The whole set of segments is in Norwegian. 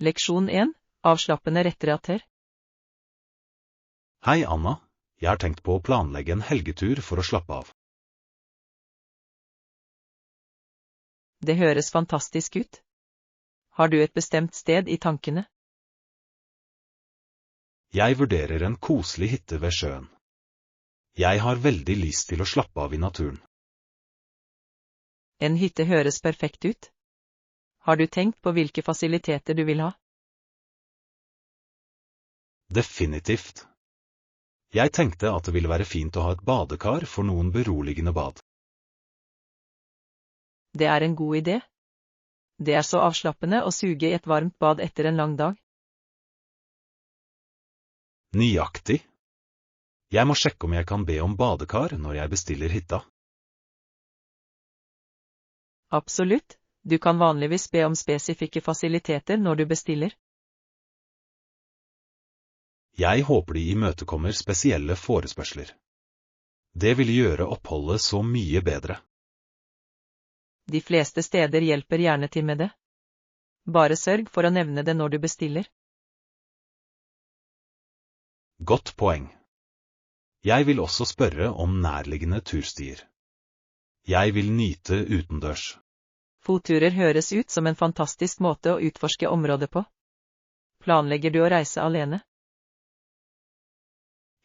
Leksjon 1. Avslappende rettreater. Hei, Anna. Jeg har tenkt på å planlegge en helgetur for å slappe av. Det høres fantastisk ut. Har du et bestemt sted i tankene? Jeg vurderer en koselig hytte ved sjøen. Jeg har veldig lyst til å slappe av i naturen. En hytte høres perfekt ut. Har du tenkt på hvilke fasiliteter du vil ha? Definitivt. Jeg tenkte at det ville være fint å ha et badekar for noen beroligende bad. Det er en god idé. Det er så avslappende å suge i et varmt bad etter en lang dag. Nøyaktig. Jeg må sjekke om jeg kan be om badekar når jeg bestiller hytta. Absolutt. Du kan vanligvis be om spesifikke fasiliteter når du bestiller. Jeg håper de imøtekommer spesielle forespørsler. Det vil gjøre oppholdet så mye bedre. De fleste steder hjelper gjerne til med det. Bare sørg for å nevne det når du bestiller. Godt poeng. Jeg vil også spørre om nærliggende turstier. Jeg vil nyte utendørs. Fotturer høres ut som en fantastisk måte å utforske området på. Planlegger du å reise alene?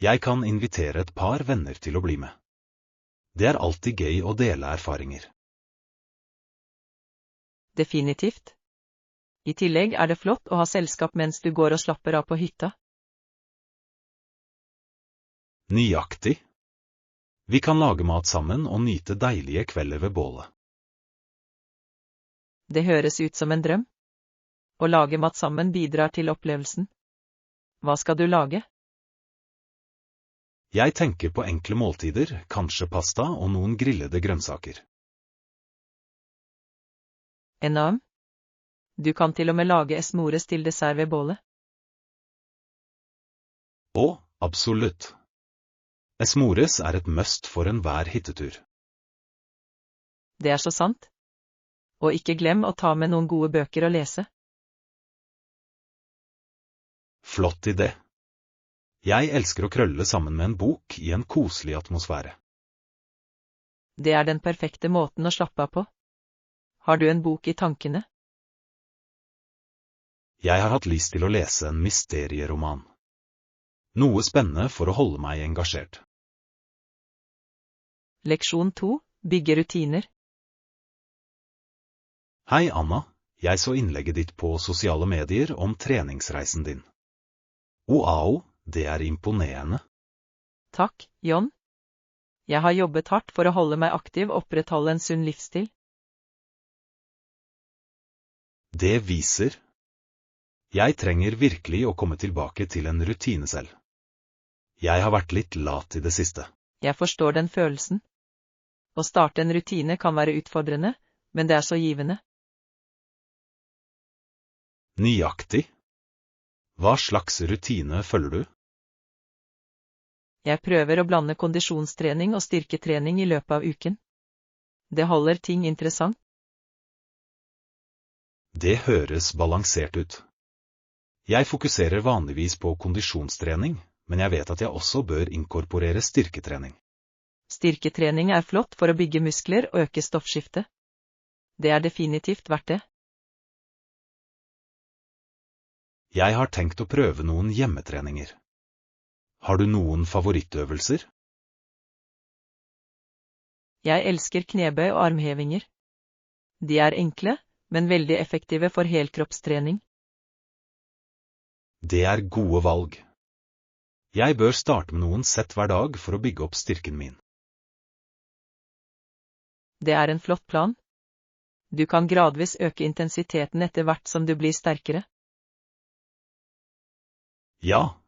Jeg kan invitere et par venner til å bli med. Det er alltid gøy å dele erfaringer. Definitivt. I tillegg er det flott å ha selskap mens du går og slapper av på hytta. Nøyaktig. Vi kan lage mat sammen og nyte deilige kvelder ved bålet. Det høres ut som en drøm. Å lage mat sammen bidrar til opplevelsen. Hva skal du lage? Jeg tenker på enkle måltider, kanskje pasta og noen grillede grønnsaker. Enorm. Du kan til og med lage esmores til dessert ved bålet. Å, absolutt. Esmores er et must for enhver hyttetur. Det er så sant. Og ikke glem å ta med noen gode bøker å lese. Flott idé. Jeg elsker å krølle sammen med en bok i en koselig atmosfære. Det er den perfekte måten å slappe av på. Har du en bok i tankene? Jeg har hatt lyst til å lese en mysterieroman. Noe spennende for å holde meg engasjert. Leksjon 2. Bygge rutiner. Hei, Anna. Jeg så innlegget ditt på sosiale medier om treningsreisen din. Wow, det er imponerende. Takk, John. Jeg har jobbet hardt for å holde meg aktiv og opprettholde en sunn livsstil. Det viser. Jeg trenger virkelig å komme tilbake til en rutine selv. Jeg har vært litt lat i det siste. Jeg forstår den følelsen. Å starte en rutine kan være utfordrende, men det er så givende. Nøyaktig. Hva slags rutine følger du? Jeg prøver å blande kondisjonstrening og styrketrening i løpet av uken. Det holder ting interessant. Det høres balansert ut. Jeg fokuserer vanligvis på kondisjonstrening, men jeg vet at jeg også bør inkorporere styrketrening. Styrketrening er flott for å bygge muskler og øke stoffskiftet. Det er definitivt verdt det. Jeg har tenkt å prøve noen hjemmetreninger. Har du noen favorittøvelser? Jeg elsker knebøy og armhevinger. De er enkle, men veldig effektive for helkroppstrening. Det er gode valg. Jeg bør starte med noen sett hver dag for å bygge opp styrken min. Det er en flott plan. Du kan gradvis øke intensiteten etter hvert som du blir sterkere. Ja.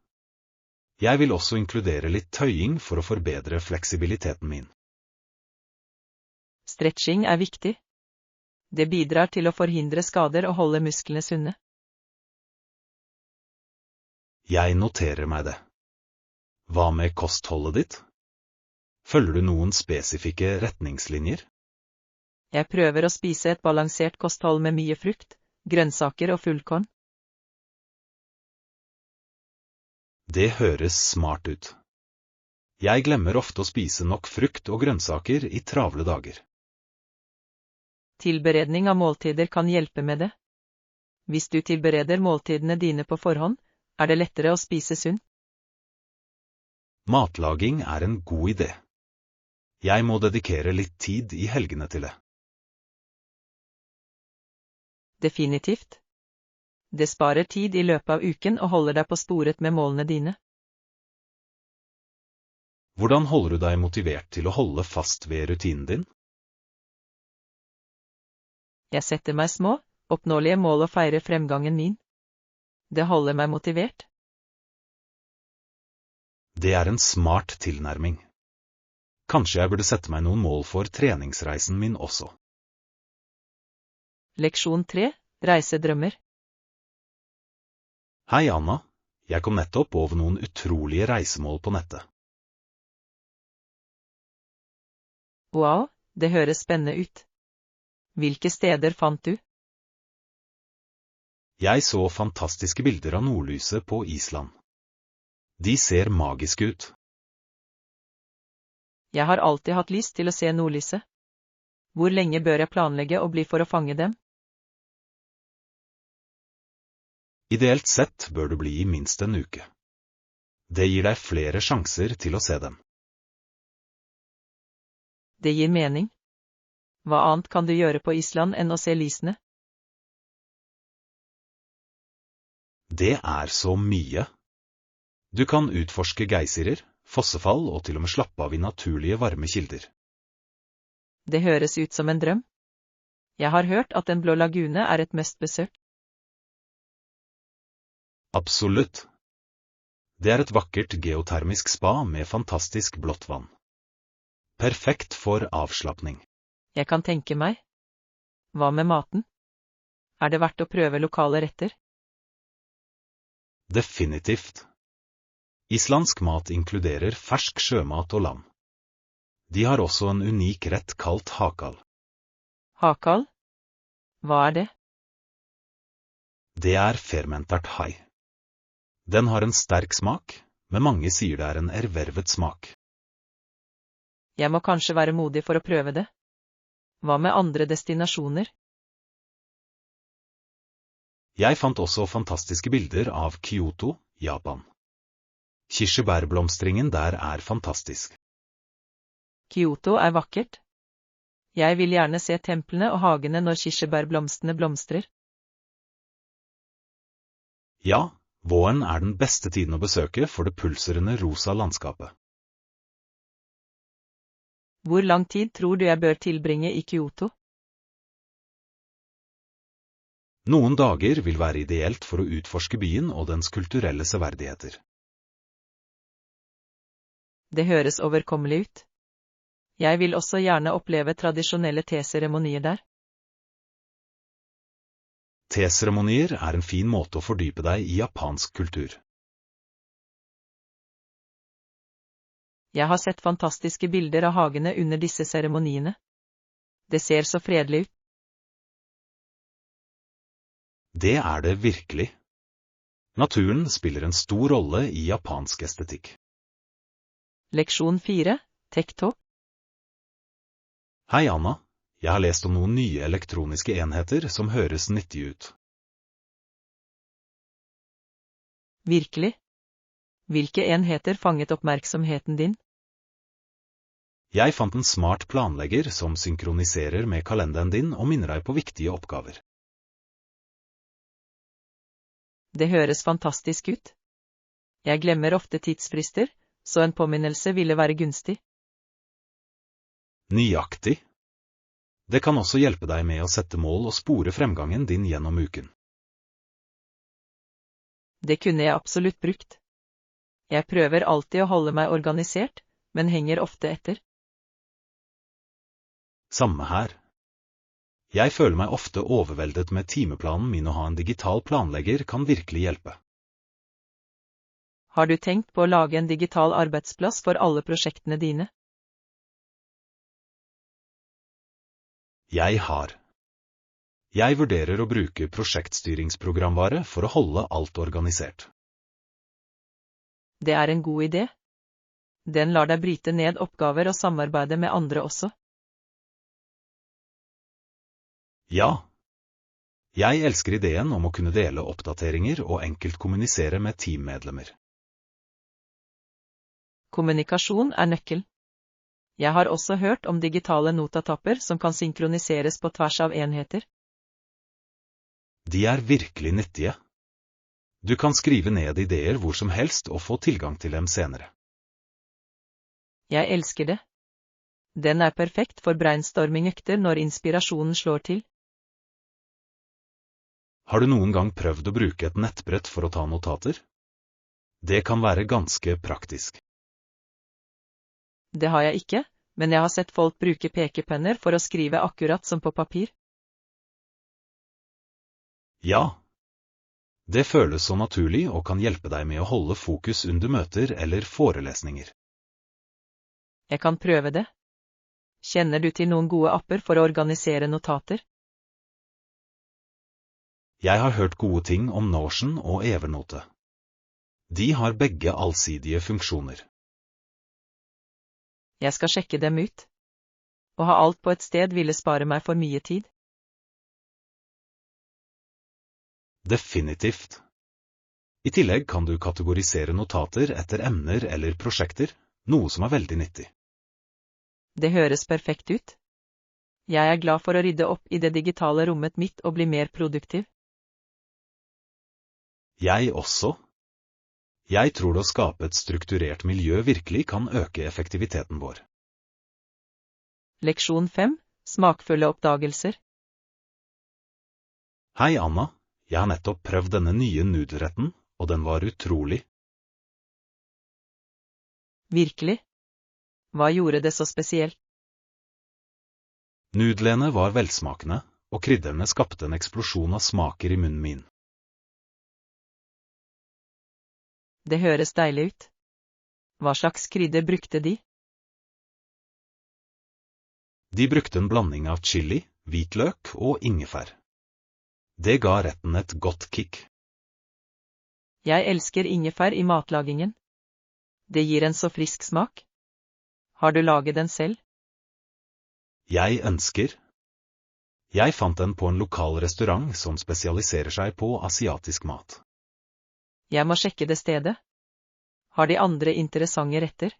Jeg vil også inkludere litt tøying for å forbedre fleksibiliteten min. Stretching er viktig. Det bidrar til å forhindre skader og holde musklene sunne. Jeg noterer meg det. Hva med kostholdet ditt? Følger du noen spesifikke retningslinjer? Jeg prøver å spise et balansert kosthold med mye frukt, grønnsaker og fullkorn. Det høres smart ut. Jeg glemmer ofte å spise nok frukt og grønnsaker i travle dager. Tilberedning av måltider kan hjelpe med det. Hvis du tilbereder måltidene dine på forhånd, er det lettere å spise sunt. Matlaging er en god idé. Jeg må dedikere litt tid i helgene til det. Definitivt. Det sparer tid i løpet av uken og holder deg på sporet med målene dine. Hvordan holder du deg motivert til å holde fast ved rutinen din? Jeg setter meg små, oppnåelige mål og feirer fremgangen min. Det holder meg motivert. Det er en smart tilnærming. Kanskje jeg burde sette meg noen mål for treningsreisen min også. Leksjon 3. Reisedrømmer. Hei Anna, jeg kom nettopp over noen utrolige reisemål på nettet. Wow, det høres spennende ut. Hvilke steder fant du? Jeg så fantastiske bilder av nordlyset på Island. De ser magiske ut. Jeg har alltid hatt lyst til å se nordlyset. Hvor lenge bør jeg planlegge å bli for å fange dem? Ideelt sett bør du bli i minst en uke. Det gir deg flere sjanser til å se dem. Det gir mening. Hva annet kan du gjøre på Island enn å se lysene? Det er så mye. Du kan utforske geysirer, fossefall og til og med slappe av i naturlige varme kilder. Det høres ut som en drøm. Jeg har hørt at Den blå lagune er et must-besøk. Absolutt. Det er et vakkert geotermisk spa med fantastisk blått vann. Perfekt for avslapning. Jeg kan tenke meg. Hva med maten? Er det verdt å prøve lokale retter? Definitivt. Islandsk mat inkluderer fersk sjømat og lam. De har også en unik rett kalt hakal. Hakal? Hva er det? Det er fermentert hai. Den har en sterk smak, men mange sier det er en ervervet smak. Jeg må kanskje være modig for å prøve det. Hva med andre destinasjoner? Jeg fant også fantastiske bilder av Kyoto, Japan. Kirsebærblomstringen der er fantastisk. Kyoto er vakkert. Jeg vil gjerne se templene og hagene når kirsebærblomstene blomstrer. Ja, våren er den beste tiden å besøke for det pulserende rosa landskapet. Hvor lang tid tror du jeg bør tilbringe i Kyoto? Noen dager vil være ideelt for å utforske byen og dens kulturelle severdigheter. Det høres overkommelig ut. Jeg vil også gjerne oppleve tradisjonelle teseremonier der. Teseremonier er en fin måte å fordype deg i japansk kultur. Jeg har sett fantastiske bilder av hagene under disse seremoniene. Det ser så fredelig ut. Det er det virkelig. Naturen spiller en stor rolle i japansk estetikk. Leksjon 4. Tech-talk. Hei Anna, jeg har lest om noen nye elektroniske enheter som høres nyttige ut. Virkelig? Hvilke enheter fanget oppmerksomheten din? Jeg fant en smart planlegger som synkroniserer med kalenderen din og minner deg på viktige oppgaver. Det høres fantastisk ut. Jeg glemmer ofte tidsfrister, så en påminnelse ville være gunstig. Nøyaktig. Det kan også hjelpe deg med å sette mål og spore fremgangen din gjennom uken. Det kunne jeg absolutt brukt. Jeg prøver alltid å holde meg organisert, men henger ofte etter. Samme her. Jeg føler meg ofte overveldet med timeplanen min, og å ha en digital planlegger kan virkelig hjelpe. Har du tenkt på å lage en digital arbeidsplass for alle prosjektene dine? Jeg har. Jeg vurderer å bruke prosjektstyringsprogramvare for å holde alt organisert. Det er en god idé. Den lar deg bryte ned oppgaver og samarbeide med andre også. Ja. Jeg elsker ideen om å kunne dele oppdateringer og enkelt kommunisere med teammedlemmer. Kommunikasjon er nøkkelen. Jeg har også hørt om digitale notatapper som kan synkroniseres på tvers av enheter. De er virkelig nyttige. Du kan skrive ned ideer hvor som helst og få tilgang til dem senere. Jeg elsker det. Den er perfekt for brainstorming-økter når inspirasjonen slår til. Har du noen gang prøvd å bruke et nettbrett for å ta notater? Det kan være ganske praktisk. Det har jeg ikke, men jeg har sett folk bruke pekepenner for å skrive akkurat som på papir. Ja. Det føles så naturlig og kan hjelpe deg med å holde fokus under møter eller forelesninger. Jeg kan prøve det. Kjenner du til noen gode apper for å organisere notater? Jeg har hørt gode ting om Notion og Evernote. De har begge allsidige funksjoner. Jeg skal sjekke dem ut. Å ha alt på et sted ville spare meg for mye tid. Definitivt. I tillegg kan du kategorisere notater etter emner eller prosjekter, noe som er veldig nyttig. Det høres perfekt ut. Jeg er glad for å rydde opp i det digitale rommet mitt og bli mer produktiv. Jeg også. Jeg tror det å skape et strukturert miljø virkelig kan øke effektiviteten vår. Leksjon 5. Smakfulle oppdagelser. Hei Anna, jeg har nettopp prøvd denne nye nudelretten, og den var utrolig. Virkelig? Hva gjorde det så spesielt? Nudlene var velsmakende, og krydderne skapte en eksplosjon av smaker i munnen min. Det høres deilig ut. Hva slags krydder brukte de? De brukte en blanding av chili, hvitløk og ingefær. Det ga retten et godt kick. Jeg elsker ingefær i matlagingen. Det gir en så frisk smak. Har du laget den selv? Jeg ønsker. Jeg fant den på en lokal restaurant som spesialiserer seg på asiatisk mat. Jeg må sjekke det stedet. Har de andre interessante retter?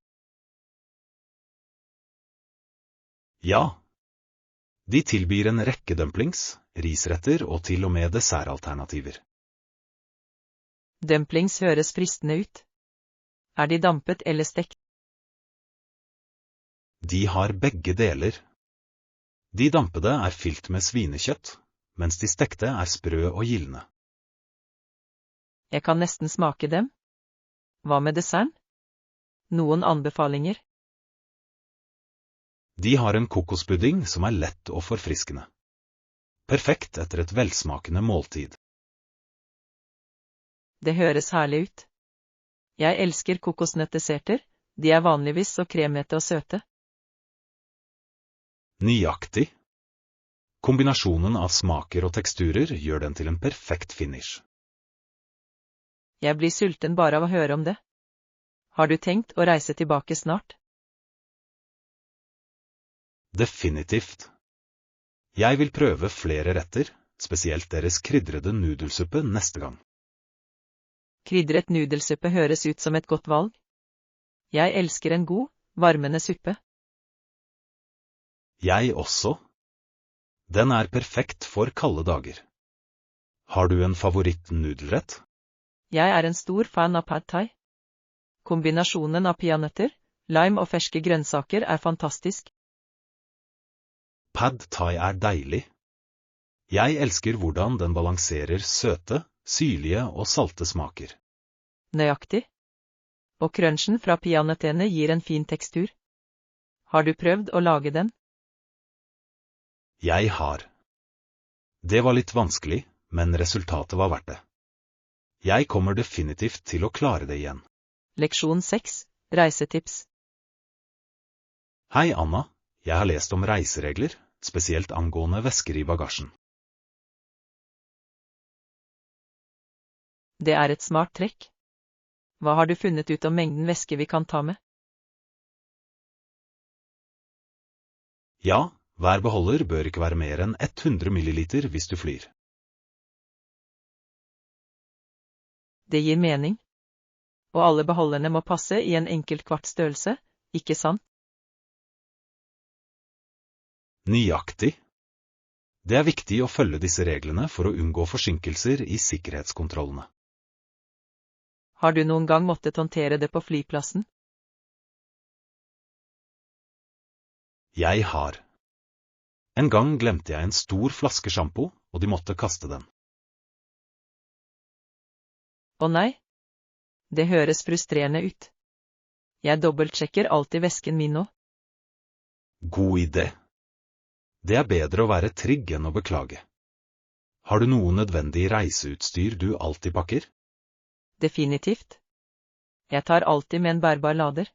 Ja. De tilbyr en rekke dumplings, risretter og til og med dessertalternativer. Dumplings høres fristende ut. Er de dampet eller stekt? De har begge deler. De dampede er fylt med svinekjøtt, mens de stekte er sprø og gyldne. Jeg kan nesten smake dem. Hva med desserten? Noen anbefalinger? De har en kokospudding som er lett og forfriskende. Perfekt etter et velsmakende måltid. Det høres herlig ut. Jeg elsker kokosnøttdesserter, de er vanligvis så kremete og søte. Nøyaktig. Kombinasjonen av smaker og teksturer gjør den til en perfekt finish. Jeg blir sulten bare av å høre om det. Har du tenkt å reise tilbake snart? Definitivt. Jeg vil prøve flere retter, spesielt deres krydrede nudelsuppe neste gang. Krydret nudelsuppe høres ut som et godt valg. Jeg elsker en god, varmende suppe. Jeg også. Den er perfekt for kalde dager. Har du en favoritt-nudelrett? Jeg er en stor fan av pad thai. Kombinasjonen av peanøtter, lime og ferske grønnsaker er fantastisk. Pad thai er deilig. Jeg elsker hvordan den balanserer søte, syrlige og salte smaker. Nøyaktig. Og crunchen fra peanøttene gir en fin tekstur. Har du prøvd å lage den? Jeg har. Det var litt vanskelig, men resultatet var verdt det. Jeg kommer definitivt til å klare det igjen. Leksjon 6. Reisetips. Hei Anna, jeg har lest om reiseregler, spesielt angående vesker i bagasjen. Det er et smart trekk. Hva har du funnet ut om mengden væske vi kan ta med? Ja, hver beholder bør ikke være mer enn 100 milliliter hvis du flyr. Det gir mening. Og alle beholderne må passe i en enkelt kvartstørrelse, ikke sant? Nøyaktig. Det er viktig å følge disse reglene for å unngå forsinkelser i sikkerhetskontrollene. Har du noen gang måttet håndtere det på flyplassen? Jeg har. En gang glemte jeg en stor flaske shampoo, og de måtte kaste den. Å nei. Det høres frustrerende ut. Jeg dobbeltsjekker alltid vesken min nå. God idé. Det er bedre å være trygg enn å beklage. Har du noe nødvendig reiseutstyr du alltid pakker? Definitivt. Jeg tar alltid med en bærbar lader.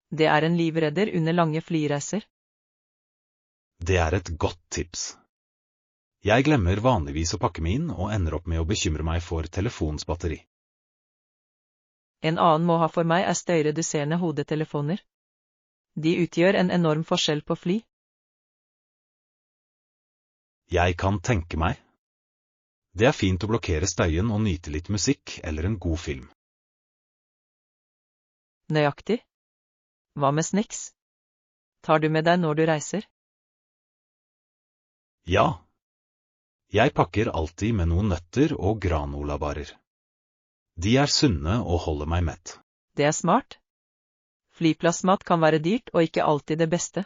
Det er en livredder under lange flyreiser. Det er et godt tips. Jeg glemmer vanligvis å pakke min og ender opp med å bekymre meg for telefons batteri. En annen må ha for meg er støyreduserende hodetelefoner. De utgjør en enorm forskjell på fly. Jeg kan tenke meg. Det er fint å blokkere støyen og nyte litt musikk eller en god film. Nøyaktig. Hva med snacks? Tar du med deg når du reiser? Ja. Jeg pakker alltid med noen nøtter og granolabarer. De er sunne og holder meg mett. Det er smart. Flyplassmat kan være dyrt og ikke alltid det beste.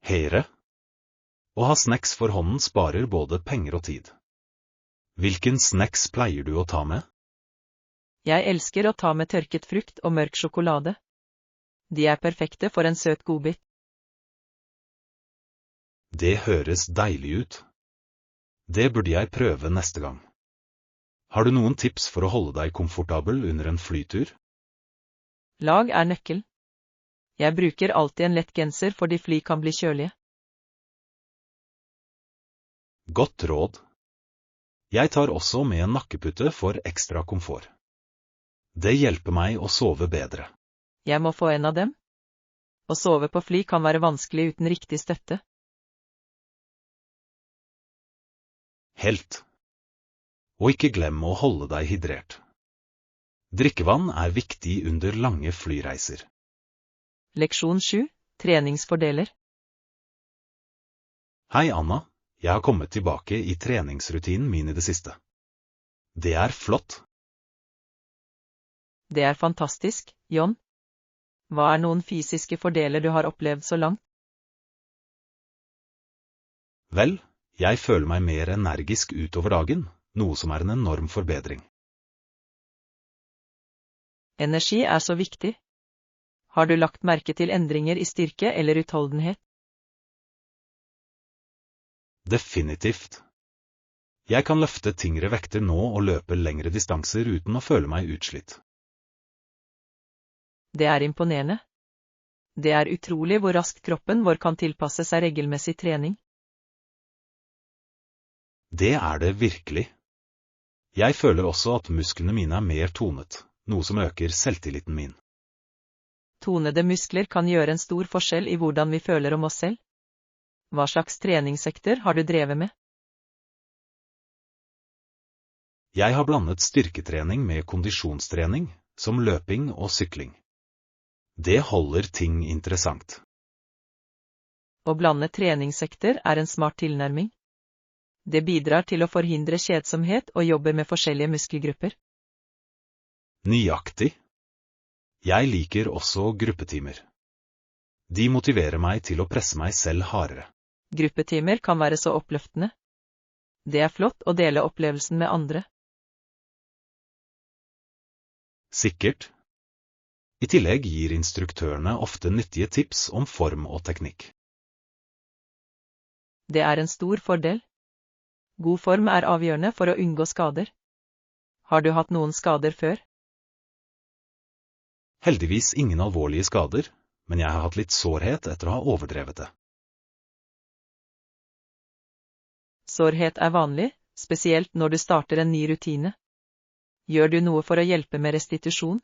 Høyre. Å ha snacks for hånden sparer både penger og tid. Hvilken snacks pleier du å ta med? Jeg elsker å ta med tørket frukt og mørk sjokolade. De er perfekte for en søt godbit. Det høres deilig ut. Det burde jeg prøve neste gang. Har du noen tips for å holde deg komfortabel under en flytur? Lag er nøkkel. Jeg bruker alltid en lett genser fordi fly kan bli kjølige. Godt råd. Jeg tar også med en nakkepute for ekstra komfort. Det hjelper meg å sove bedre. Jeg må få en av dem. Å sove på fly kan være vanskelig uten riktig støtte. Helt. Og ikke glem å holde deg hydrert. Drikkevann er viktig under lange flyreiser. Leksjon 7. Treningsfordeler. Hei Anna, jeg har kommet tilbake i treningsrutinen min i det siste. Det er flott. Det er fantastisk, John. Hva er noen fysiske fordeler du har opplevd så langt? Vel, jeg føler meg mer energisk utover dagen, noe som er en enorm forbedring. Energi er så viktig. Har du lagt merke til endringer i styrke eller utholdenhet? Definitivt. Jeg kan løfte tyngre vekter nå og løpe lengre distanser uten å føle meg utslitt. Det er imponerende. Det er utrolig hvor raskt kroppen vår kan tilpasse seg regelmessig trening. Det er det virkelig. Jeg føler også at musklene mine er mer tonet, noe som øker selvtilliten min. Tonede muskler kan gjøre en stor forskjell i hvordan vi føler om oss selv. Hva slags treningsøkter har du drevet med? Jeg har blandet styrketrening med kondisjonstrening, som løping og sykling. Det holder ting interessant. Å blande treningsøkter er en smart tilnærming. Det bidrar til å forhindre kjedsomhet og jobber med forskjellige muskelgrupper. Nøyaktig. Jeg liker også gruppetimer. De motiverer meg til å presse meg selv hardere. Gruppetimer kan være så oppløftende. Det er flott å dele opplevelsen med andre. Sikkert. I tillegg gir instruktørene ofte nyttige tips om form og teknikk. Det er en stor fordel. God form er avgjørende for å unngå skader. Har du hatt noen skader før? Heldigvis ingen alvorlige skader, men jeg har hatt litt sårhet etter å ha overdrevet det. Sårhet er vanlig, spesielt når du starter en ny rutine. Gjør du noe for å hjelpe med restitusjon?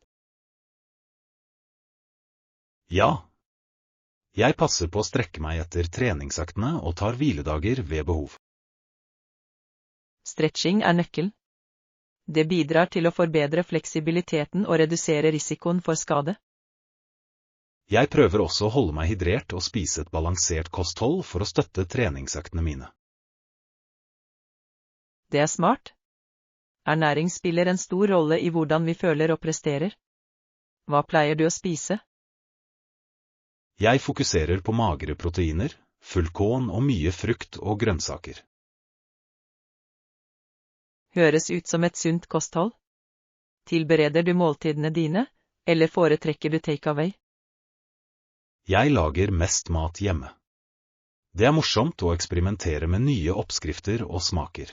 Ja. Jeg passer på å strekke meg etter treningsaktene og tar hviledager ved behov. Stretching er nøkkelen. Det bidrar til å forbedre fleksibiliteten og redusere risikoen for skade. Jeg prøver også å holde meg hydrert og spise et balansert kosthold for å støtte treningsaktene mine. Det er smart. Ernæring spiller en stor rolle i hvordan vi føler og presterer. Hva pleier du å spise? Jeg fokuserer på magre proteiner, fullkorn og mye frukt og grønnsaker. Høres ut som et sunt kosthold. Tilbereder du måltidene dine, eller foretrekker du takeaway? Jeg lager mest mat hjemme. Det er morsomt å eksperimentere med nye oppskrifter og smaker.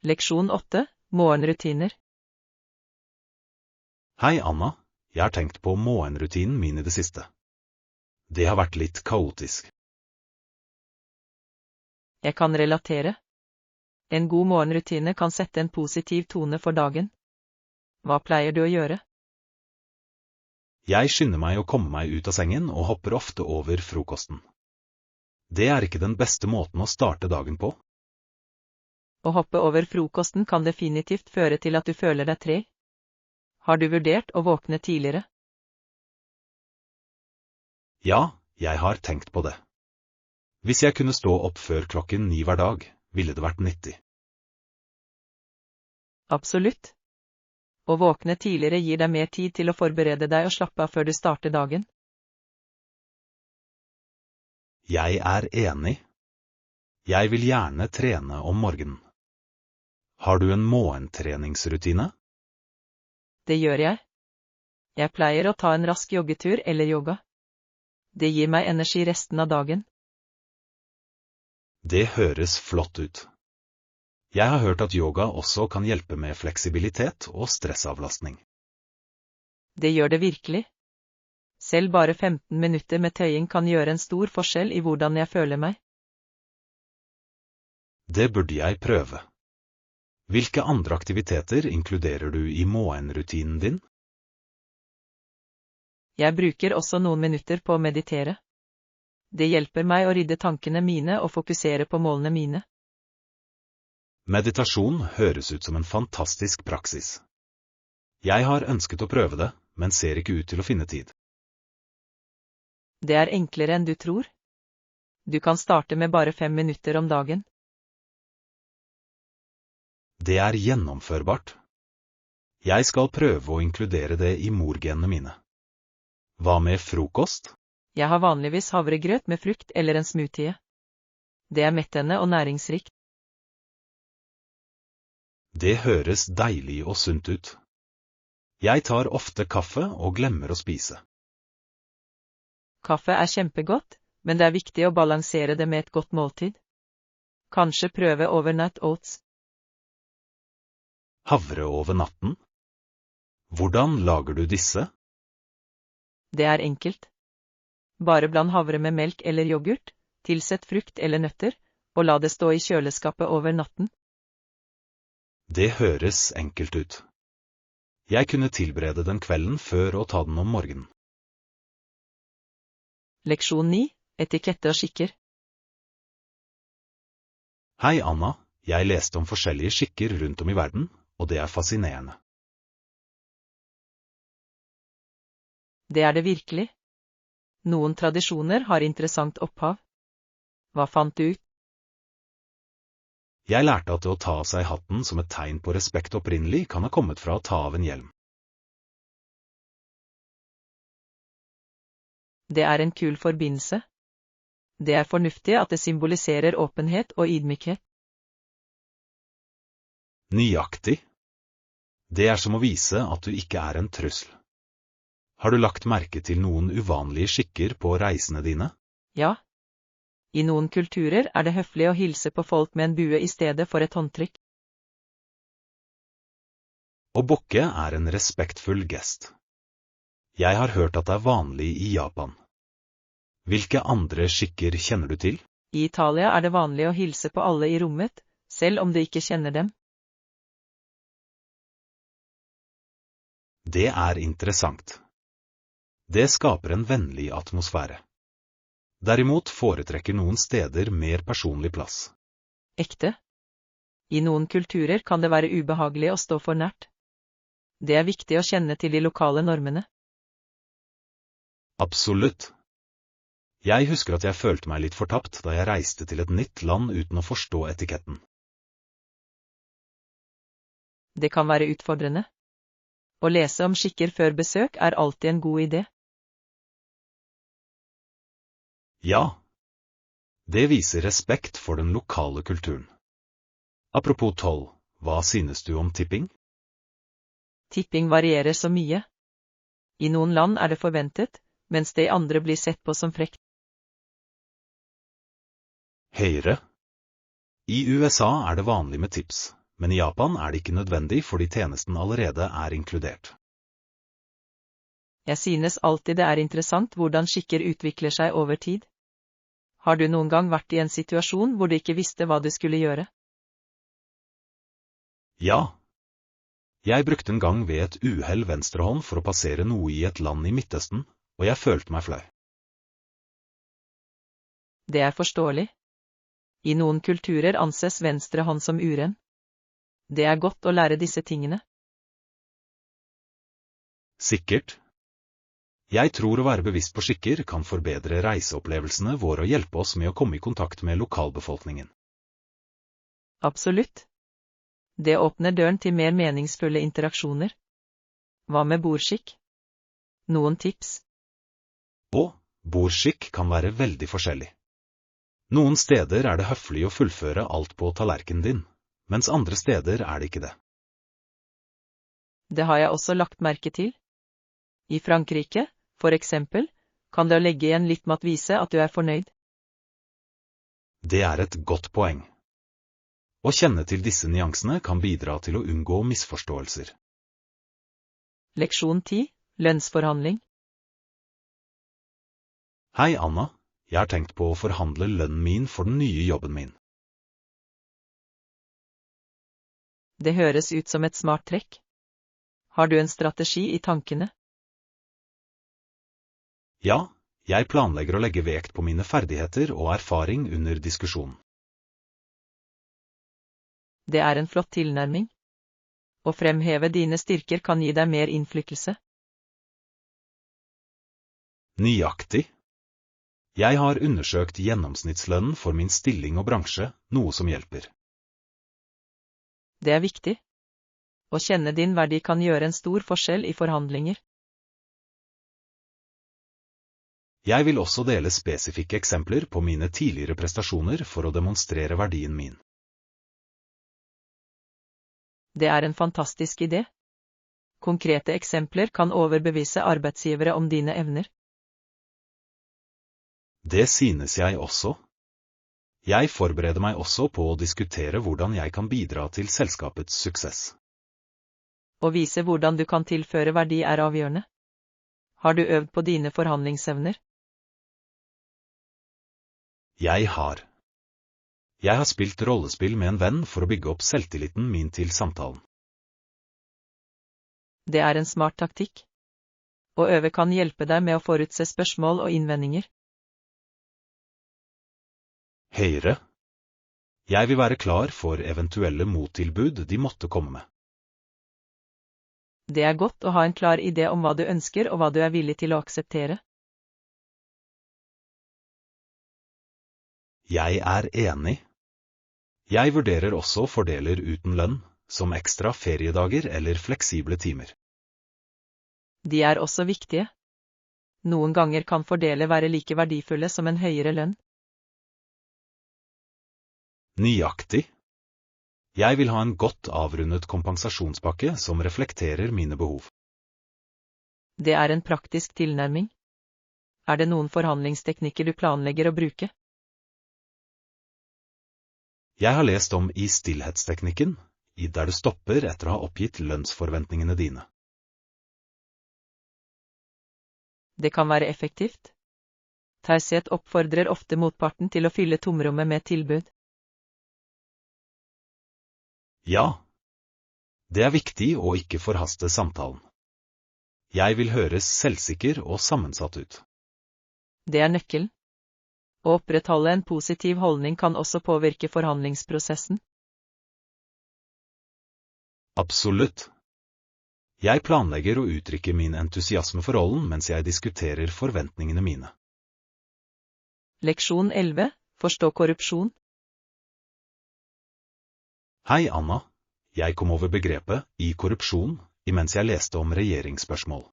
Leksjon 8. Morgenrutiner. Hei Anna, jeg har tenkt på morgenrutinen min i det siste. Det har vært litt kaotisk. Jeg kan relatere. En god morgenrutine kan sette en positiv tone for dagen. Hva pleier du å gjøre? Jeg skynder meg å komme meg ut av sengen og hopper ofte over frokosten. Det er ikke den beste måten å starte dagen på. Å hoppe over frokosten kan definitivt føre til at du føler deg treg. Har du vurdert å våkne tidligere? Ja, jeg har tenkt på det. Hvis jeg kunne stå opp før 9 hver dag, ville det vært nyttig. Absolutt. Å våkne tidligere gir deg mer tid til å forberede deg og slappe av før du starter dagen. Jeg er enig. Jeg vil gjerne trene om morgenen. Har du en morgentreningsrutine? Det gjør jeg. Jeg pleier å ta en rask joggetur eller yoga. Det gir meg energi resten av dagen. Det høres flott ut. Jeg har hørt at yoga også kan hjelpe med fleksibilitet og stressavlastning. Det gjør det virkelig. Selv bare 15 minutter med tøying kan gjøre en stor forskjell i hvordan jeg føler meg. Det burde jeg prøve. Hvilke andre aktiviteter inkluderer du i morgenrutinen din? Jeg bruker også noen minutter på å meditere. Det hjelper meg å rydde tankene mine og fokusere på målene mine. Meditasjon høres ut som en fantastisk praksis. Jeg har ønsket å prøve det, men ser ikke ut til å finne tid. Det er enklere enn du tror. Du kan starte med bare 5 minutter om dagen. Det er gjennomførbart. Jeg skal prøve å inkludere det i morgenene mine. Hva med frokost? Jeg har vanligvis havregrøt med frukt eller en smoothie. Det er mettende og næringsrikt. Det høres deilig og sunt ut. Jeg tar ofte kaffe og glemmer å spise. Kaffe er kjempegodt, men det er viktig å balansere det med et godt måltid. Kanskje prøve overnight oats. Havre over natten? Hvordan lager du disse? Det er enkelt. Bare bland havre med melk eller yoghurt, tilsett frukt eller nøtter, og la det stå i kjøleskapet over natten. Det høres enkelt ut. Jeg kunne tilberede den kvelden før og ta den om morgenen. Leksjon 9. Etikette og skikker. Hei Anna, jeg leste om forskjellige skikker rundt om i verden, og det er fascinerende. Det er det virkelig. Noen tradisjoner har interessant opphav. Hva fant du ut? Jeg lærte at det å ta av seg hatten som et tegn på respekt opprinnelig kan ha kommet fra å ta av en hjelm. Det er en kul forbindelse. Det er fornuftig at det symboliserer åpenhet og ydmykhet. Nøyaktig. Det er som å vise at du ikke er en trussel. Har du lagt merke til noen uvanlige skikker på reisene dine? Ja. I noen kulturer er det høflig å hilse på folk med en bue i stedet for et håndtrykk. Å bukke er en respektfull gest. Jeg har hørt at det er vanlig i Japan. Hvilke andre skikker kjenner du til? I Italia er det vanlig å hilse på alle i rommet, selv om du ikke kjenner dem. Det er interessant. Det skaper en vennlig atmosfære. Derimot foretrekker noen steder mer personlig plass. Ekte? I noen kulturer kan det være ubehagelig å stå for nært. Det er viktig å kjenne til de lokale normene. Absolutt. Jeg husker at jeg følte meg litt fortapt da jeg reiste til et nytt land uten å forstå etiketten. Det kan være utfordrende. Å lese om skikker før besøk er alltid en god idé. Ja. Det viser respekt for den lokale kulturen. Apropos toll, hva synes du om tipping? Tipping varierer så mye. I noen land er det forventet, mens det i andre blir sett på som frekt. Høyere. I USA er det vanlig med tips, men i Japan er det ikke nødvendig fordi tjenesten allerede er inkludert. Jeg synes alltid det er interessant hvordan skikker utvikler seg over tid. Har du noen gang vært i en situasjon hvor du ikke visste hva du skulle gjøre? Ja. Jeg brukte en gang ved et uhell venstrehånd for å passere noe i et land i Midtøsten, og jeg følte meg flau. Det er forståelig. I noen kulturer anses venstre hånd som uren. Det er godt å lære disse tingene. Sikkert. Jeg tror å være bevisst på skikker kan forbedre reiseopplevelsene våre og hjelpe oss med å komme i kontakt med lokalbefolkningen. Absolutt. Det åpner døren til mer meningsfulle interaksjoner. Hva med bordskikk? Noen tips? Og bordskikk kan være veldig forskjellig. Noen steder er det høflig å fullføre alt på tallerkenen din, mens andre steder er det ikke det. Det har jeg også lagt merke til. I Frankrike, for eksempel, kan det å legge igjen litt mat vise at du er fornøyd. Det er et godt poeng. Å kjenne til disse nyansene kan bidra til å unngå misforståelser. Leksjon 10. Lønnsforhandling. Hei Anna, jeg har tenkt på å forhandle lønnen min for den nye jobben min. Det høres ut som et smart trekk. Har du en strategi i tankene? Ja, jeg planlegger å legge vekt på mine ferdigheter og erfaring under diskusjonen. Det er en flott tilnærming. Å fremheve dine styrker kan gi deg mer innflytelse. Nøyaktig. Jeg har undersøkt gjennomsnittslønnen for min stilling og bransje, noe som hjelper. Det er viktig. Å kjenne din verdi kan gjøre en stor forskjell i forhandlinger. Jeg vil også dele spesifikke eksempler på mine tidligere prestasjoner for å demonstrere verdien min. Det er en fantastisk idé. Konkrete eksempler kan overbevise arbeidsgivere om dine evner. Det synes jeg også. Jeg forbereder meg også på å diskutere hvordan jeg kan bidra til selskapets suksess. Å vise hvordan du kan tilføre verdi er avgjørende. Har du øvd på dine forhandlingsevner? Jeg har. Jeg har spilt rollespill med en venn for å bygge opp selvtilliten min til samtalen. Det er en smart taktikk. Å øve kan hjelpe deg med å forutse spørsmål og innvendinger. Høyere. Jeg vil være klar for eventuelle mottilbud de måtte komme med. Det er godt å ha en klar idé om hva du ønsker og hva du er villig til å akseptere. Jeg er enig. Jeg vurderer også fordeler uten lønn, som ekstra feriedager eller fleksible timer. De er også viktige. Noen ganger kan fordeler være like verdifulle som en høyere lønn. Nøyaktig. Jeg vil ha en godt avrundet kompensasjonspakke som reflekterer mine behov. Det er en praktisk tilnærming. Er det noen forhandlingsteknikker du planlegger å bruke? Jeg har lest om i stillhetsteknikken, der du stopper etter å ha oppgitt lønnsforventningene dine. Det kan være effektivt. Taushet oppfordrer ofte motparten til å fylle tomrommet med tilbud. Ja. Det er viktig å ikke forhaste samtalen. Jeg vil høres selvsikker og sammensatt ut. Det er nøkkelen. Å opprettholde en positiv holdning kan også påvirke forhandlingsprosessen. Absolutt. Jeg planlegger å uttrykke min entusiasme for rollen mens jeg diskuterer forventningene mine. Leksjon 11. Forstå korrupsjon. Hei, Anna. Jeg kom over begrepet «i korrupsjon» imens jeg leste om regjeringsspørsmål.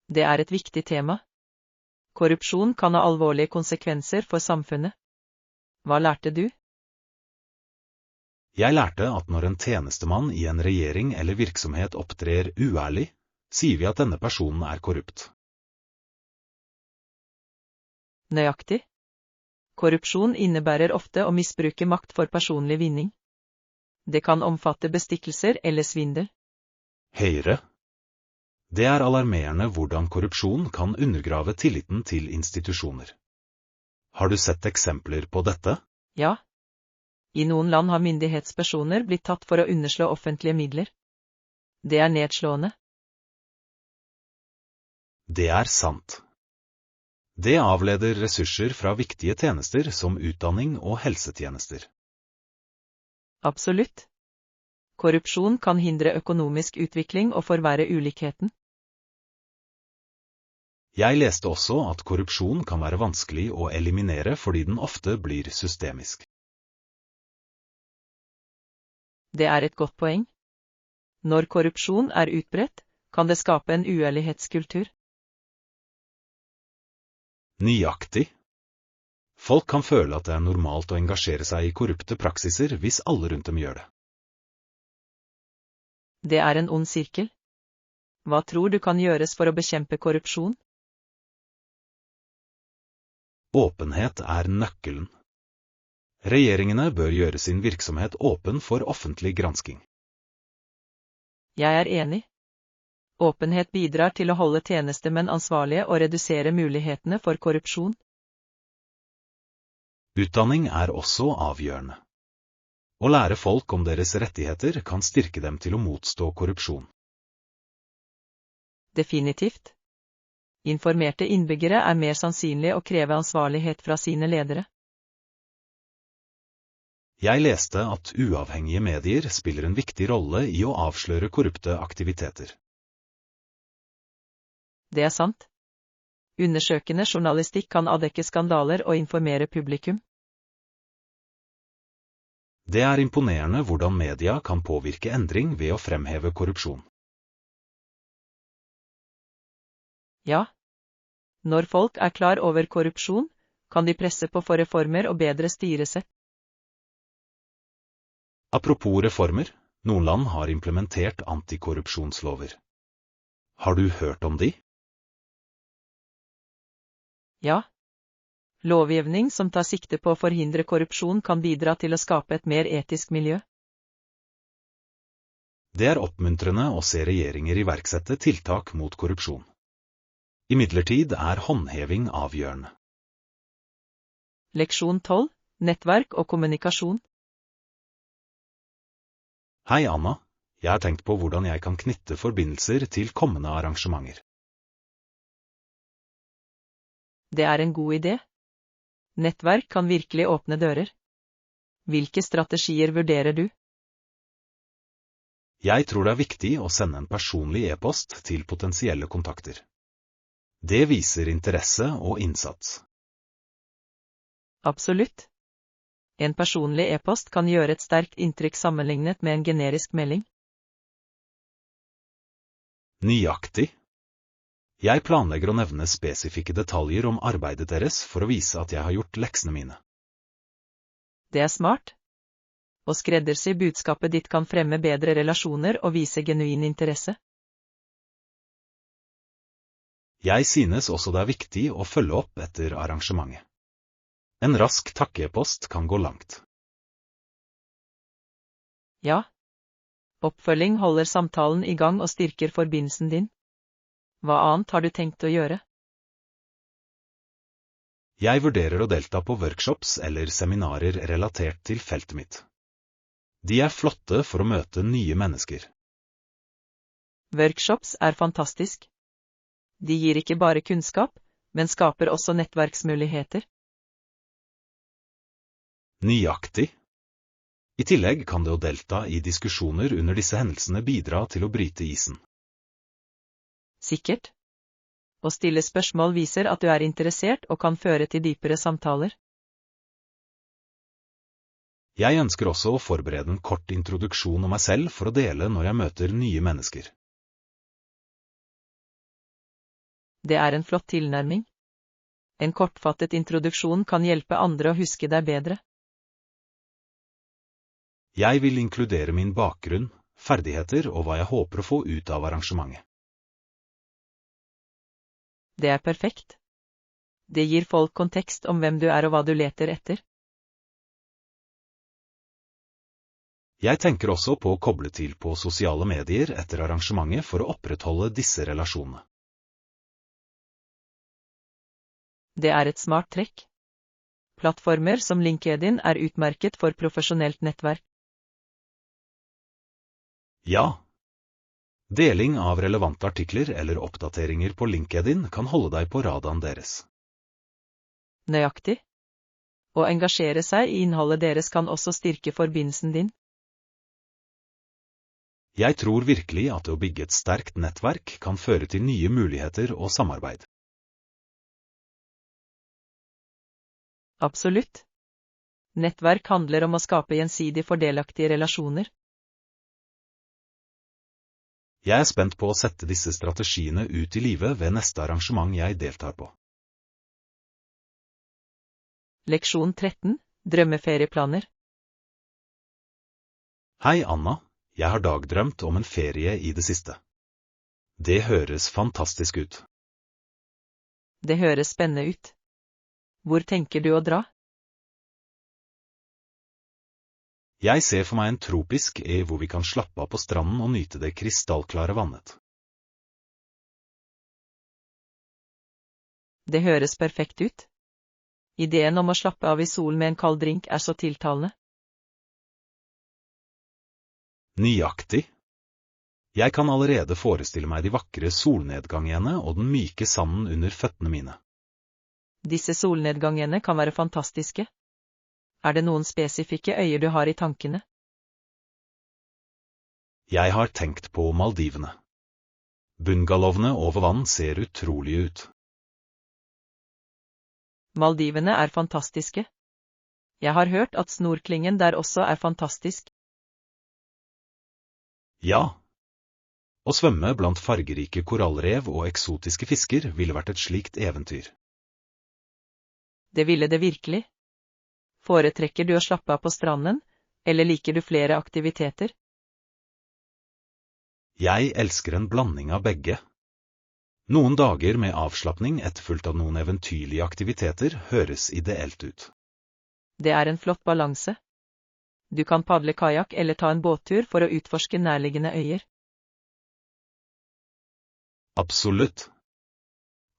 Det er et viktig tema. Korrupsjon kan ha alvorlige konsekvenser for samfunnet. Hva lærte du? Jeg lærte at når en tjenestemann i en regjering eller virksomhet opptrer uærlig, sier vi at denne personen er korrupt. Nøyaktig. Korrupsjon innebærer ofte å misbruke makt for personlig vinning. Det kan omfatte bestikkelser eller svindel. Høyre. Det er alarmerende hvordan korrupsjon kan undergrave tilliten til institusjoner. Har du sett eksempler på dette? Ja. I noen land har myndighetspersoner blitt tatt for å underslå offentlige midler. Det er nedslående. Det er sant. Det avleder ressurser fra viktige tjenester som utdanning og helsetjenester. Absolutt. Korrupsjon kan hindre økonomisk utvikling og forverre ulikheten. Jeg leste også at korrupsjon kan være vanskelig å eliminere fordi den ofte blir systemisk. Det er et godt poeng. Når korrupsjon er utbredt, kan det skape en uærlighetskultur. Nøyaktig. Folk kan føle at det er normalt å engasjere seg i korrupte praksiser hvis alle rundt dem gjør det. Det er en ond sirkel. Hva tror du kan gjøres for å bekjempe korrupsjon? Åpenhet er nøkkelen. Regjeringene bør gjøre sin virksomhet åpen for offentlig gransking. Jeg er enig. Åpenhet bidrar til å holde tjenestemenn ansvarlige og redusere mulighetene for korrupsjon. Utdanning er også avgjørende. Å lære folk om deres rettigheter kan styrke dem til å motstå korrupsjon. Definitivt. Informerte innbyggere er mer sannsynlig å kreve ansvarlighet fra sine ledere. Jeg leste at uavhengige medier spiller en viktig rolle i å avsløre korrupte aktiviteter. Det er sant. Undersøkende journalistikk kan avdekke skandaler og informere publikum. Det er imponerende hvordan media kan påvirke endring ved å fremheve korrupsjon. Ja. Når folk er klar over korrupsjon, kan de presse på for reformer og bedre styresett. Apropos reformer, noen land har implementert antikorrupsjonslover. Har du hørt om de? Ja. Lovgivning som tar sikte på å forhindre korrupsjon kan bidra til å skape et mer etisk miljø. Det er oppmuntrende å se regjeringer iverksette tiltak mot korrupsjon. Imidlertid er håndheving avgjørende. Leksjon 12. Nettverk og kommunikasjon. Hei, Anna. Jeg har tenkt på hvordan jeg kan knytte forbindelser til kommende arrangementer. Det er en god idé. Nettverk kan virkelig åpne dører. Hvilke strategier vurderer du? Jeg tror det er viktig å sende en personlig e-post til potensielle kontakter. Det viser interesse og innsats. Absolutt. En personlig e-post kan gjøre et sterkt inntrykk sammenlignet med en generisk melding. Nøyaktig. Jeg planlegger å nevne spesifikke detaljer om arbeidet deres for å vise at jeg har gjort leksene mine. Det er smart. Å skreddersy budskapet ditt kan fremme bedre relasjoner og vise genuin interesse. Jeg synes også det er viktig å følge opp etter arrangementet. En rask takkepost kan gå langt. Ja. Oppfølging holder samtalen i gang og styrker forbindelsen din. Hva annet har du tenkt å gjøre? Jeg vurderer å delta på workshops eller seminarer relatert til feltet mitt. De er flotte for å møte nye mennesker. Workshops er fantastisk. De gir ikke bare kunnskap, men skaper også nettverksmuligheter. Nøyaktig. I tillegg kan det å delta i diskusjoner under disse hendelsene bidra til å bryte isen. Sikkert. Å stille spørsmål viser at du er interessert og kan føre til dypere samtaler. Jeg ønsker også å forberede en kort introduksjon om meg selv for å dele når jeg møter nye mennesker. Det er en flott tilnærming. En kortfattet introduksjon kan hjelpe andre å huske deg bedre. Jeg vil inkludere min bakgrunn, ferdigheter og hva jeg håper å få ut av arrangementet. Det er perfekt. Det gir folk kontekst om hvem du er og hva du leter etter. Jeg tenker også på å koble til på sosiale medier etter arrangementet for å opprettholde disse relasjonene. Det er et smart trekk. Plattformer som LinkedIn er utmerket for profesjonelt nettverk. Ja. Deling av relevante artikler eller oppdateringer på LinkedIn kan holde deg på radaren deres. Nøyaktig. Å engasjere seg i innholdet deres kan også styrke forbindelsen din. Jeg tror virkelig at det å bygge et sterkt nettverk kan føre til nye muligheter og samarbeid. Absolutt. Nettverk handler om å skape gjensidig fordelaktige relasjoner. Jeg er spent på å sette disse strategiene ut i livet ved neste arrangement jeg deltar på. Leksjon 13. Drømmeferieplaner. Hei Anna, jeg har dagdrømt om en ferie i det siste. Det høres fantastisk ut. Det høres spennende ut. Hvor tenker du å dra? Jeg ser for meg en tropisk øy hvor vi kan slappe av på stranden og nyte det krystallklare vannet. Det høres perfekt ut. Ideen om å slappe av i solen med en kald drink er så tiltalende. Nøyaktig. Jeg kan allerede forestille meg de vakre solnedgangene og den myke sanden under føttene mine. Disse solnedgangene kan være fantastiske. Er det noen spesifikke øyer du har i tankene? Jeg har tenkt på Maldivene. Bungalowene over vann ser utrolige ut. Maldivene er fantastiske. Jeg har hørt at snorklingen der også er fantastisk. Ja. Å svømme blant fargerike korallrev og eksotiske fisker ville vært et slikt eventyr. Det ville det virkelig. Foretrekker du å slappe av på stranden, eller liker du flere aktiviteter? Jeg elsker en blanding av begge. Noen dager med avslapping etterfulgt av noen eventyrlige aktiviteter høres ideelt ut. Det er en flott balanse. Du kan padle kajakk eller ta en båttur for å utforske nærliggende øyer. Absolutt.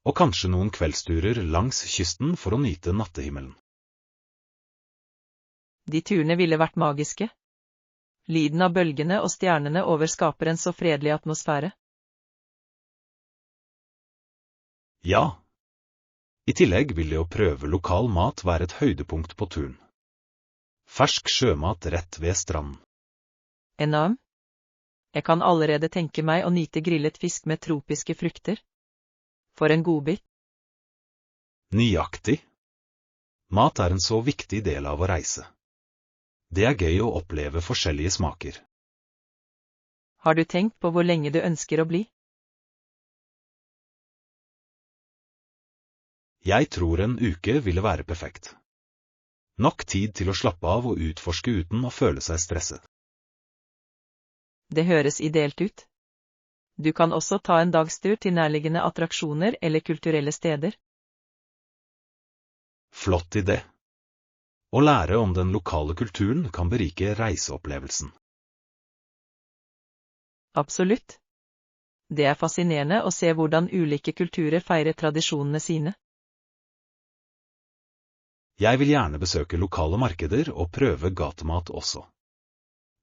Og kanskje noen kveldsturer langs kysten for å nyte nattehimmelen. De turene ville vært magiske. Lyden av bølgene og stjernene over skaper en så fredelig atmosfære. Ja. I tillegg vil det å prøve lokal mat være et høydepunkt på turen. Fersk sjømat rett ved stranden. Enorm. Jeg kan allerede tenke meg å nyte grillet fisk med tropiske frukter. For en godbit. Nøyaktig. Mat er en så viktig del av å reise. Det er gøy å oppleve forskjellige smaker. Har du tenkt på hvor lenge du ønsker å bli? Jeg tror en uke ville være perfekt. Nok tid til å slappe av og utforske uten å føle seg stresset. Det høres ideelt ut. Du kan også ta en dagstur til nærliggende attraksjoner eller kulturelle steder. Flott idé. Å lære om den lokale kulturen kan berike reiseopplevelsen. Absolutt. Det er fascinerende å se hvordan ulike kulturer feirer tradisjonene sine. Jeg vil gjerne besøke lokale markeder og prøve gatemat også.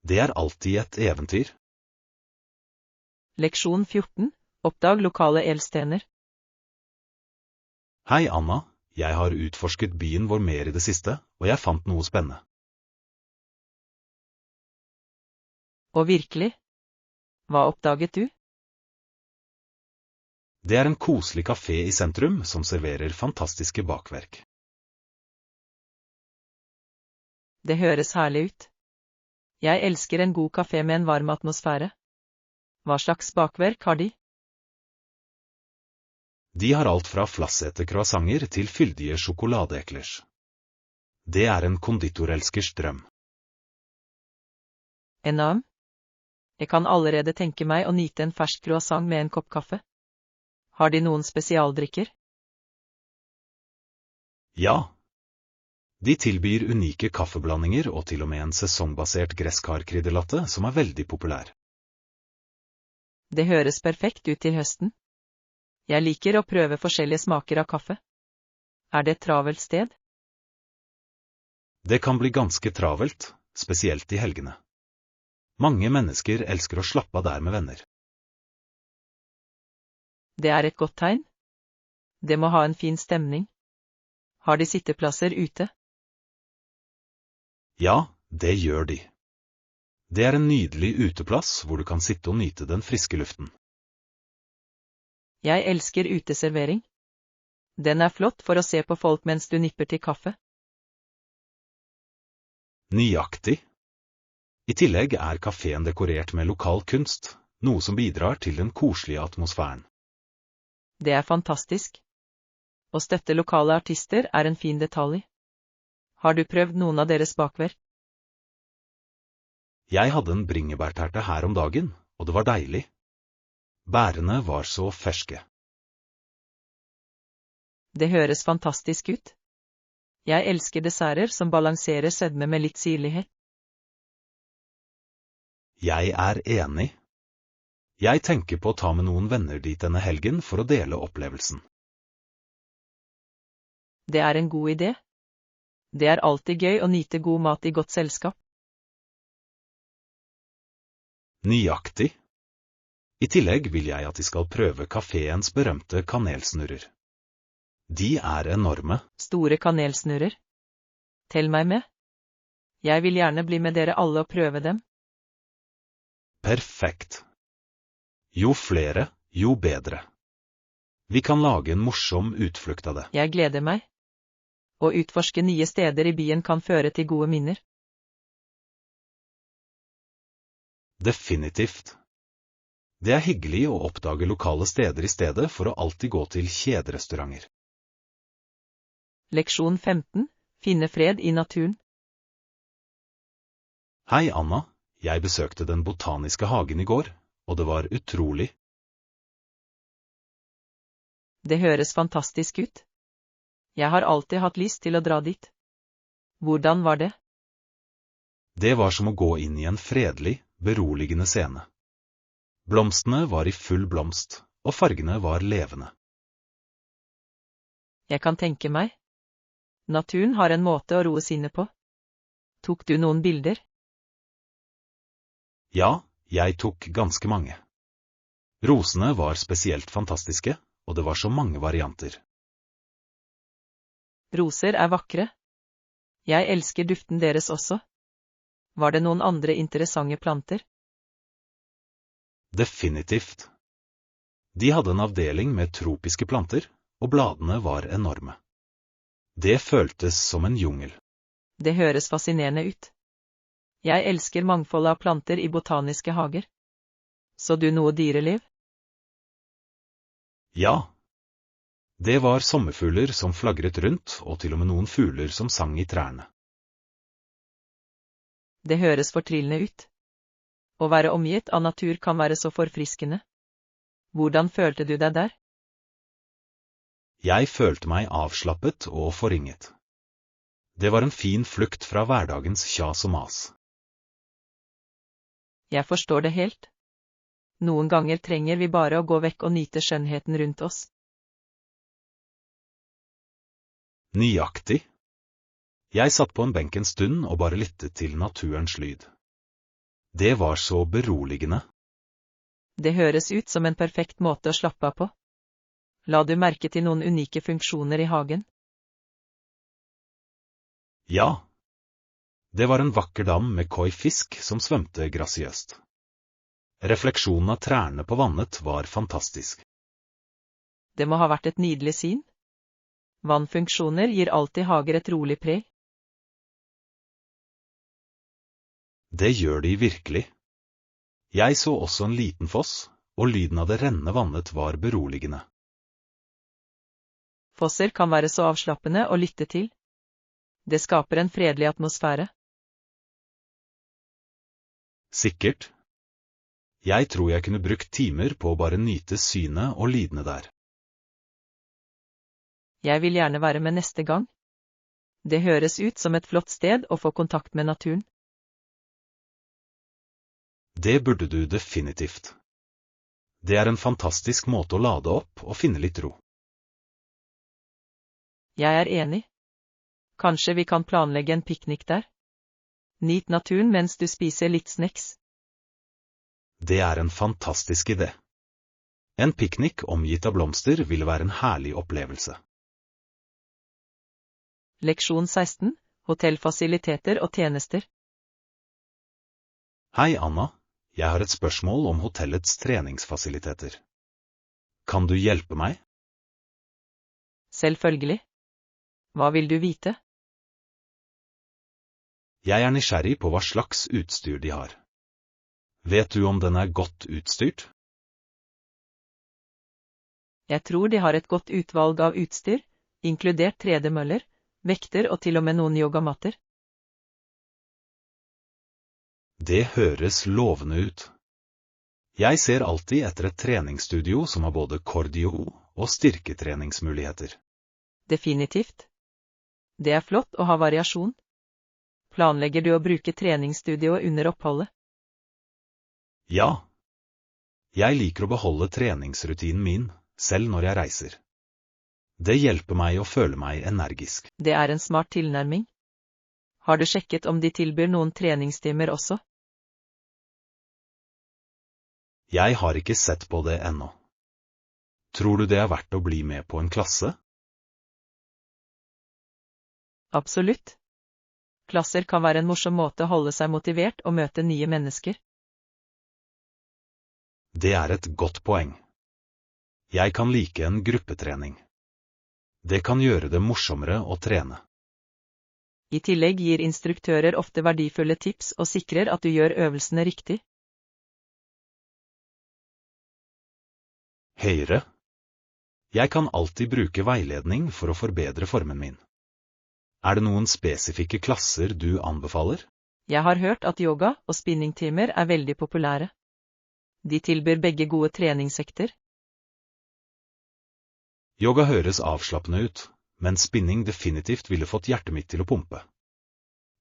Det er alltid et eventyr. Leksjon 14. Oppdag lokale elstener. Hei, Anna. Jeg har utforsket byen vår mer i det siste, og jeg fant noe spennende. Og virkelig? Hva oppdaget du? Det er en koselig kafé i sentrum som serverer fantastiske bakverk. Det høres herlig ut. Jeg elsker en god kafé med en varm atmosfære. Hva slags bakverk har de? De har alt fra flassete croissanter til fyldige sjokoladeeklers. Det er en konditorelskers drøm. Enorm? Jeg kan allerede tenke meg å nyte en fersk croissant med en kopp kaffe. Har de noen spesialdrikker? Ja. De tilbyr unike kaffeblandinger og til og med en sesongbasert gresskarkrydderlatte som er veldig populær. Det høres perfekt ut til høsten. Jeg liker å prøve forskjellige smaker av kaffe. Er det et travelt sted? Det kan bli ganske travelt, spesielt i helgene. Mange mennesker elsker å slappe av der med venner. Det er et godt tegn. Det må ha en fin stemning. Har de sitteplasser ute? Ja, det gjør de. Det er en nydelig uteplass hvor du kan sitte og nyte den friske luften. Jeg elsker uteservering. Den er flott for å se på folk mens du nipper til kaffe. Nøyaktig. I tillegg er kaféen dekorert med lokal kunst, noe som bidrar til den koselige atmosfæren. Det er fantastisk. Å støtte lokale artister er en fin detalj. Har du prøvd noen av deres bakverk? Jeg hadde en bringebærterte her om dagen, og det var deilig. Bærene var så ferske. Det høres fantastisk ut. Jeg elsker desserter som balanserer sødme med litt syrlighet. Jeg er enig. Jeg tenker på å ta med noen venner dit denne helgen for å dele opplevelsen. Det er en god idé. Det er alltid gøy å nyte god mat i godt selskap. Nøyaktig. I tillegg vil jeg at de skal prøve kaféens berømte kanelsnurrer. De er enorme. Store kanelsnurrer. Tell meg med. Jeg vil gjerne bli med dere alle og prøve dem. Perfekt. Jo flere, jo bedre. Vi kan lage en morsom utflukt av det. Jeg gleder meg. Å utforske nye steder i byen kan føre til gode minner. Definitivt. Det er hyggelig å oppdage lokale steder i stedet for å alltid gå til kjederestauranter. Leksjon 15. Finne fred i naturen. Hei, Anna. Jeg besøkte den botaniske hagen i går, og det var utrolig. Det høres fantastisk ut. Jeg har alltid hatt lyst til å dra dit. Hvordan var det? Det var som å gå inn i en fredelig, beroligende scene. Blomstene var i full blomst, og fargene var levende. Jeg kan tenke meg. Naturen har en måte å roe sinnet på. Tok du noen bilder? Ja, jeg tok ganske mange. Rosene var spesielt fantastiske, og det var så mange varianter. Roser er vakre. Jeg elsker duften deres også. Var det noen andre interessante planter? Definitivt. De hadde en avdeling med tropiske planter, og bladene var enorme. Det føltes som en jungel. Det høres fascinerende ut. Jeg elsker mangfoldet av planter i botaniske hager. Så du noe dyreliv? Ja. Det var sommerfugler som flagret rundt, og til og med noen fugler som sang i trærne. Det høres fortryllende ut. Å være omgitt av natur kan være så forfriskende. Hvordan følte du deg der? Jeg følte meg avslappet og forringet. Det var en fin flukt fra hverdagens kjas og mas. Jeg forstår det helt. Noen ganger trenger vi bare å gå vekk og nyte skjønnheten rundt oss. Nøyaktig. Jeg satt på en benk en stund og bare lyttet til naturens lyd. Det var så beroligende. Det høres ut som en perfekt måte å slappe av på. La du merke til noen unike funksjoner i hagen? Ja. Det var en vakker dam med koi-fisk som svømte grasiøst. Refleksjonen av trærne på vannet var fantastisk. Det må ha vært et nydelig syn. Vannfunksjoner gir alltid hager et rolig preg. Det gjør de virkelig. Jeg så også en liten foss, og lyden av det rennende vannet var beroligende. Fosser kan være så avslappende å lytte til. Det skaper en fredelig atmosfære. Sikkert. Jeg tror jeg kunne brukt timer på å bare nyte synet og lydene der. Jeg vil gjerne være med neste gang. Det høres ut som et flott sted å få kontakt med naturen. Det burde du definitivt. Det er en fantastisk måte å lade opp og finne litt ro. Jeg er enig. Kanskje vi kan planlegge en piknik der? Nyt naturen mens du spiser litt snacks. Det er en fantastisk idé. En piknik omgitt av blomster ville være en herlig opplevelse. Leksjon 16. Hotellfasiliteter og tjenester. Hei, Anna. Jeg har et spørsmål om hotellets treningsfasiliteter. Kan du hjelpe meg? Selvfølgelig. Hva vil du vite? Jeg er nysgjerrig på hva slags utstyr de har. Vet du om den er godt utstyrt? Jeg tror de har et godt utvalg av utstyr, inkludert tredemøller, vekter og til og med noen yogamatter. Det høres lovende ut. Jeg ser alltid etter et treningsstudio som har både kardio og styrketreningsmuligheter. Definitivt. Det er flott å ha variasjon. Planlegger du å bruke treningsstudioet under oppholdet? Ja. Jeg liker å beholde treningsrutinen min, selv når jeg reiser. Det hjelper meg å føle meg energisk. Det er en smart tilnærming. Har du sjekket om de tilbyr noen treningstimer også? Jeg har ikke sett på det ennå. Tror du det er verdt å bli med på en klasse? Absolutt. Klasser kan være en morsom måte å holde seg motivert og møte nye mennesker. Det er et godt poeng. Jeg kan like en gruppetrening. Det kan gjøre det morsommere å trene. I tillegg gir instruktører ofte verdifulle tips og sikrer at du gjør øvelsene riktig. Høyre. Jeg kan alltid bruke veiledning for å forbedre formen min. Er det noen spesifikke klasser du anbefaler? Jeg har hørt at yoga og spinningtimer er veldig populære. De tilbyr begge gode treningsøkter. Yoga høres avslappende ut, men spinning definitivt ville fått hjertet mitt til å pumpe.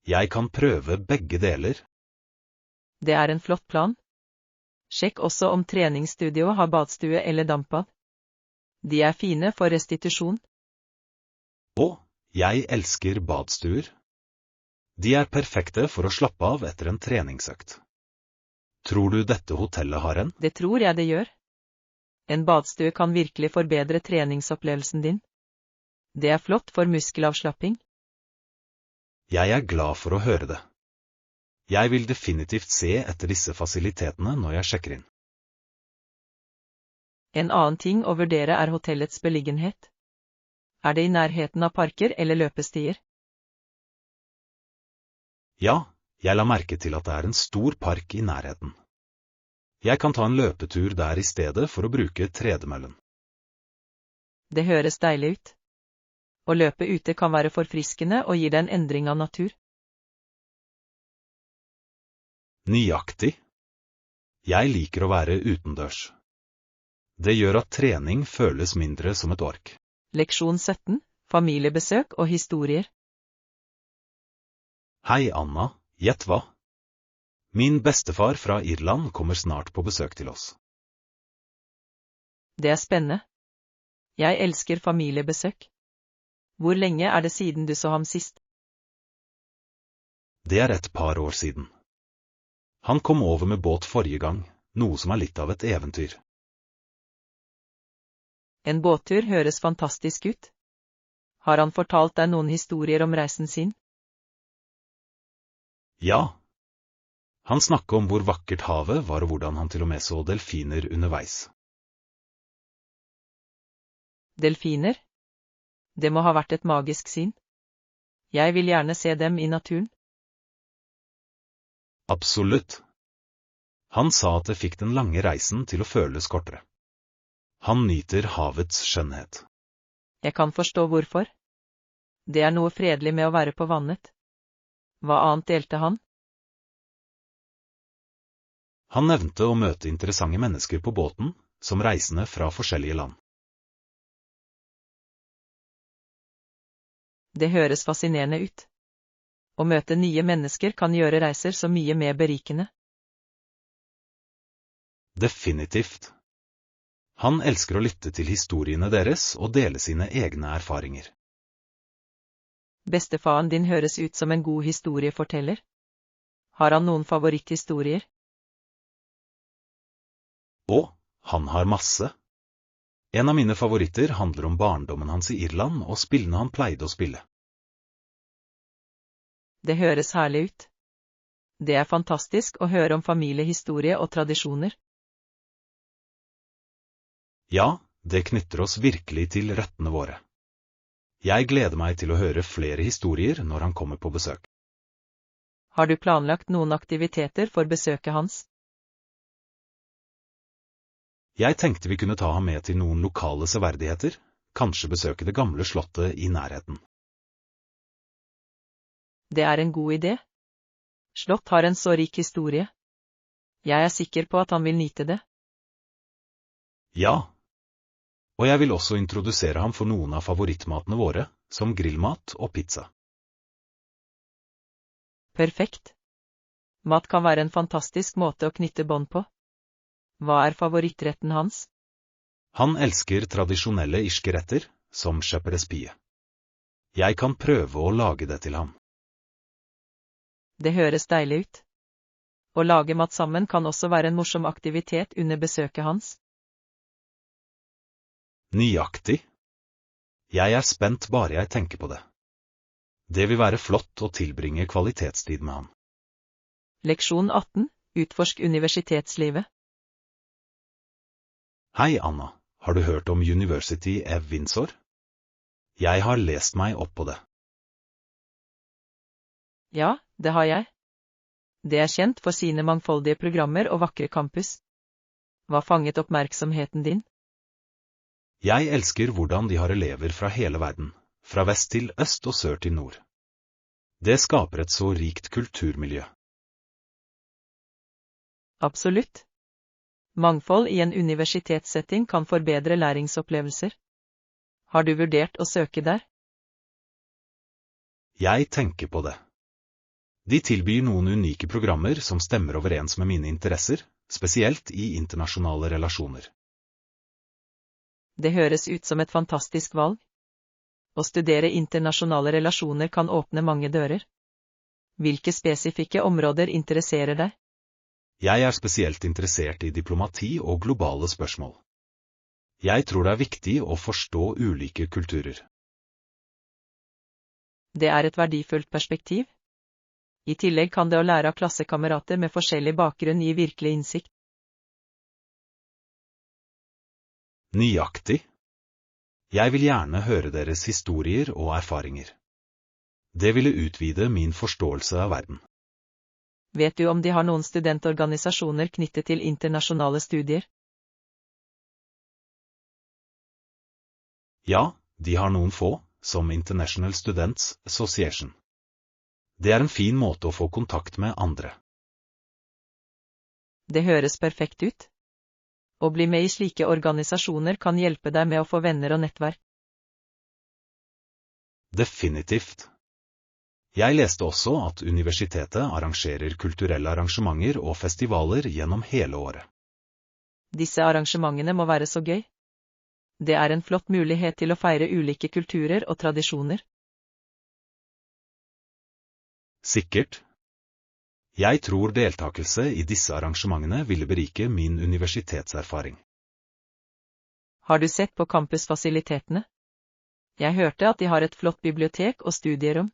Jeg kan prøve begge deler. Det er en flott plan. Sjekk også om treningsstudioet har badstue eller dampbad. De er fine for restitusjon. Og jeg elsker badstuer. De er perfekte for å slappe av etter en treningsøkt. Tror du dette hotellet har en? Det tror jeg det gjør. En badstue kan virkelig forbedre treningsopplevelsen din. Det er flott for muskelavslapping. Jeg er glad for å høre det. Jeg vil definitivt se etter disse fasilitetene når jeg sjekker inn. En annen ting å vurdere er hotellets beliggenhet. Er det i nærheten av parker eller løpestier? Ja, jeg la merke til at det er en stor park i nærheten. Jeg kan ta en løpetur der i stedet for å bruke tredemøllen. Det høres deilig ut. Å løpe ute kan være forfriskende og gir deg en endring av natur. Nøyaktig. Jeg liker å være utendørs. Det gjør at trening føles mindre som et ork. Leksjon 17. Familiebesøk og historier. Hei Anna, gjett hva? Min bestefar fra Irland kommer snart på besøk til oss. Det er spennende. Jeg elsker familiebesøk. Hvor lenge er det siden du så ham sist? Det er et par år siden. Han kom over med båt forrige gang, noe som litt av et eventyr. En båttur høres fantastisk ut. Har han fortalt deg noen historier om reisen sin? Ja. Han snakket om hvor vakkert havet var og hvordan han til og med så delfiner underveis. Delfiner? Det må ha vært et magisk syn. Jeg vil gjerne se dem i naturen. Absolutt. Han sa at det fikk den lange reisen til å føles kortere. Han nyter havets skjønnhet. Jeg kan forstå hvorfor. Det er noe fredelig med å være på vannet. Hva annet delte han? Han nevnte å møte interessante mennesker på båten, som reisende fra forskjellige land. Det høres fascinerende ut. Å møte nye mennesker kan gjøre reiser så mye mer berikende. Definitivt. Han elsker å lytte til historiene deres og dele sine egne erfaringer. Bestefaren din høres ut som en god historieforteller. Har han noen favoritthistorier? Og han har masse. En av mine favoritter handler om barndommen hans i Irland og spillene han pleide å spille. Det høres herlig ut. Det er fantastisk å høre om familiehistorie og tradisjoner. Ja, det knytter oss virkelig til røttene våre. Jeg gleder meg til å høre flere historier når han kommer på besøk. Har du planlagt noen aktiviteter for besøket hans? Jeg tenkte vi kunne ta ham med til noen lokale severdigheter, kanskje besøke det gamle slottet i nærheten. Det er en god idé. Slott har en så rik historie. Jeg er sikker på at han vil nyte det. Ja. Og jeg vil også introdusere ham for noen av favorittmatene våre, som grillmat og pizza. Perfekt. Mat kan være en fantastisk måte å knytte bånd på. Hva er favorittretten hans? Han elsker tradisjonelle irske retter, som shepherd's pie. Jeg kan prøve å lage det til ham. Det høres deilig ut. Å lage mat sammen kan også være en morsom aktivitet under besøket hans. Nøyaktig. Jeg er spent bare jeg tenker på det. Det vil være flott å tilbringe kvalitetstid med ham. Leksjon 18. Utforsk universitetslivet. Hei Anna, har du hørt om University of Windsor? Jeg har lest meg opp på det. Ja, det har jeg. Det er kjent for sine mangfoldige programmer og vakre campus. Hva fanget oppmerksomheten din? Jeg elsker hvordan de har elever fra hele verden, fra vest til øst og sør til nord. Det skaper et så rikt kulturmiljø. Absolutt. Mangfold i en universitetssetting kan forbedre læringsopplevelser. Har du vurdert å søke der? Jeg tenker på det. De tilbyr noen unike programmer som stemmer overens med mine interesser, spesielt i internasjonale relasjoner. Det høres ut som et fantastisk valg. Å studere internasjonale relasjoner kan åpne mange dører. Hvilke spesifikke områder interesserer deg? Jeg er spesielt interessert i diplomati og globale spørsmål. Jeg tror det er viktig å forstå ulike kulturer. Det er et verdifullt perspektiv. I tillegg kan det å lære av klassekamerater med forskjellig bakgrunn gi virkelig innsikt. Nøyaktig. Jeg vil gjerne høre deres historier og erfaringer. Det ville utvide min forståelse av verden. Vet du om de har noen studentorganisasjoner knyttet til internasjonale studier? Ja, de har noen få, som International Students Association. Det er en fin måte å få kontakt med andre. Det høres perfekt ut. Å bli med i slike organisasjoner kan hjelpe deg med å få venner og nettverk. Definitivt. Jeg leste også at universitetet arrangerer kulturelle arrangementer og festivaler gjennom hele året. Disse arrangementene må være så gøy. Det er en flott mulighet til å feire ulike kulturer og tradisjoner. Sikkert. Jeg tror deltakelse i disse arrangementene ville berike min universitetserfaring. Har du sett på campusfasilitetene? Jeg hørte at de har et flott bibliotek og studierom.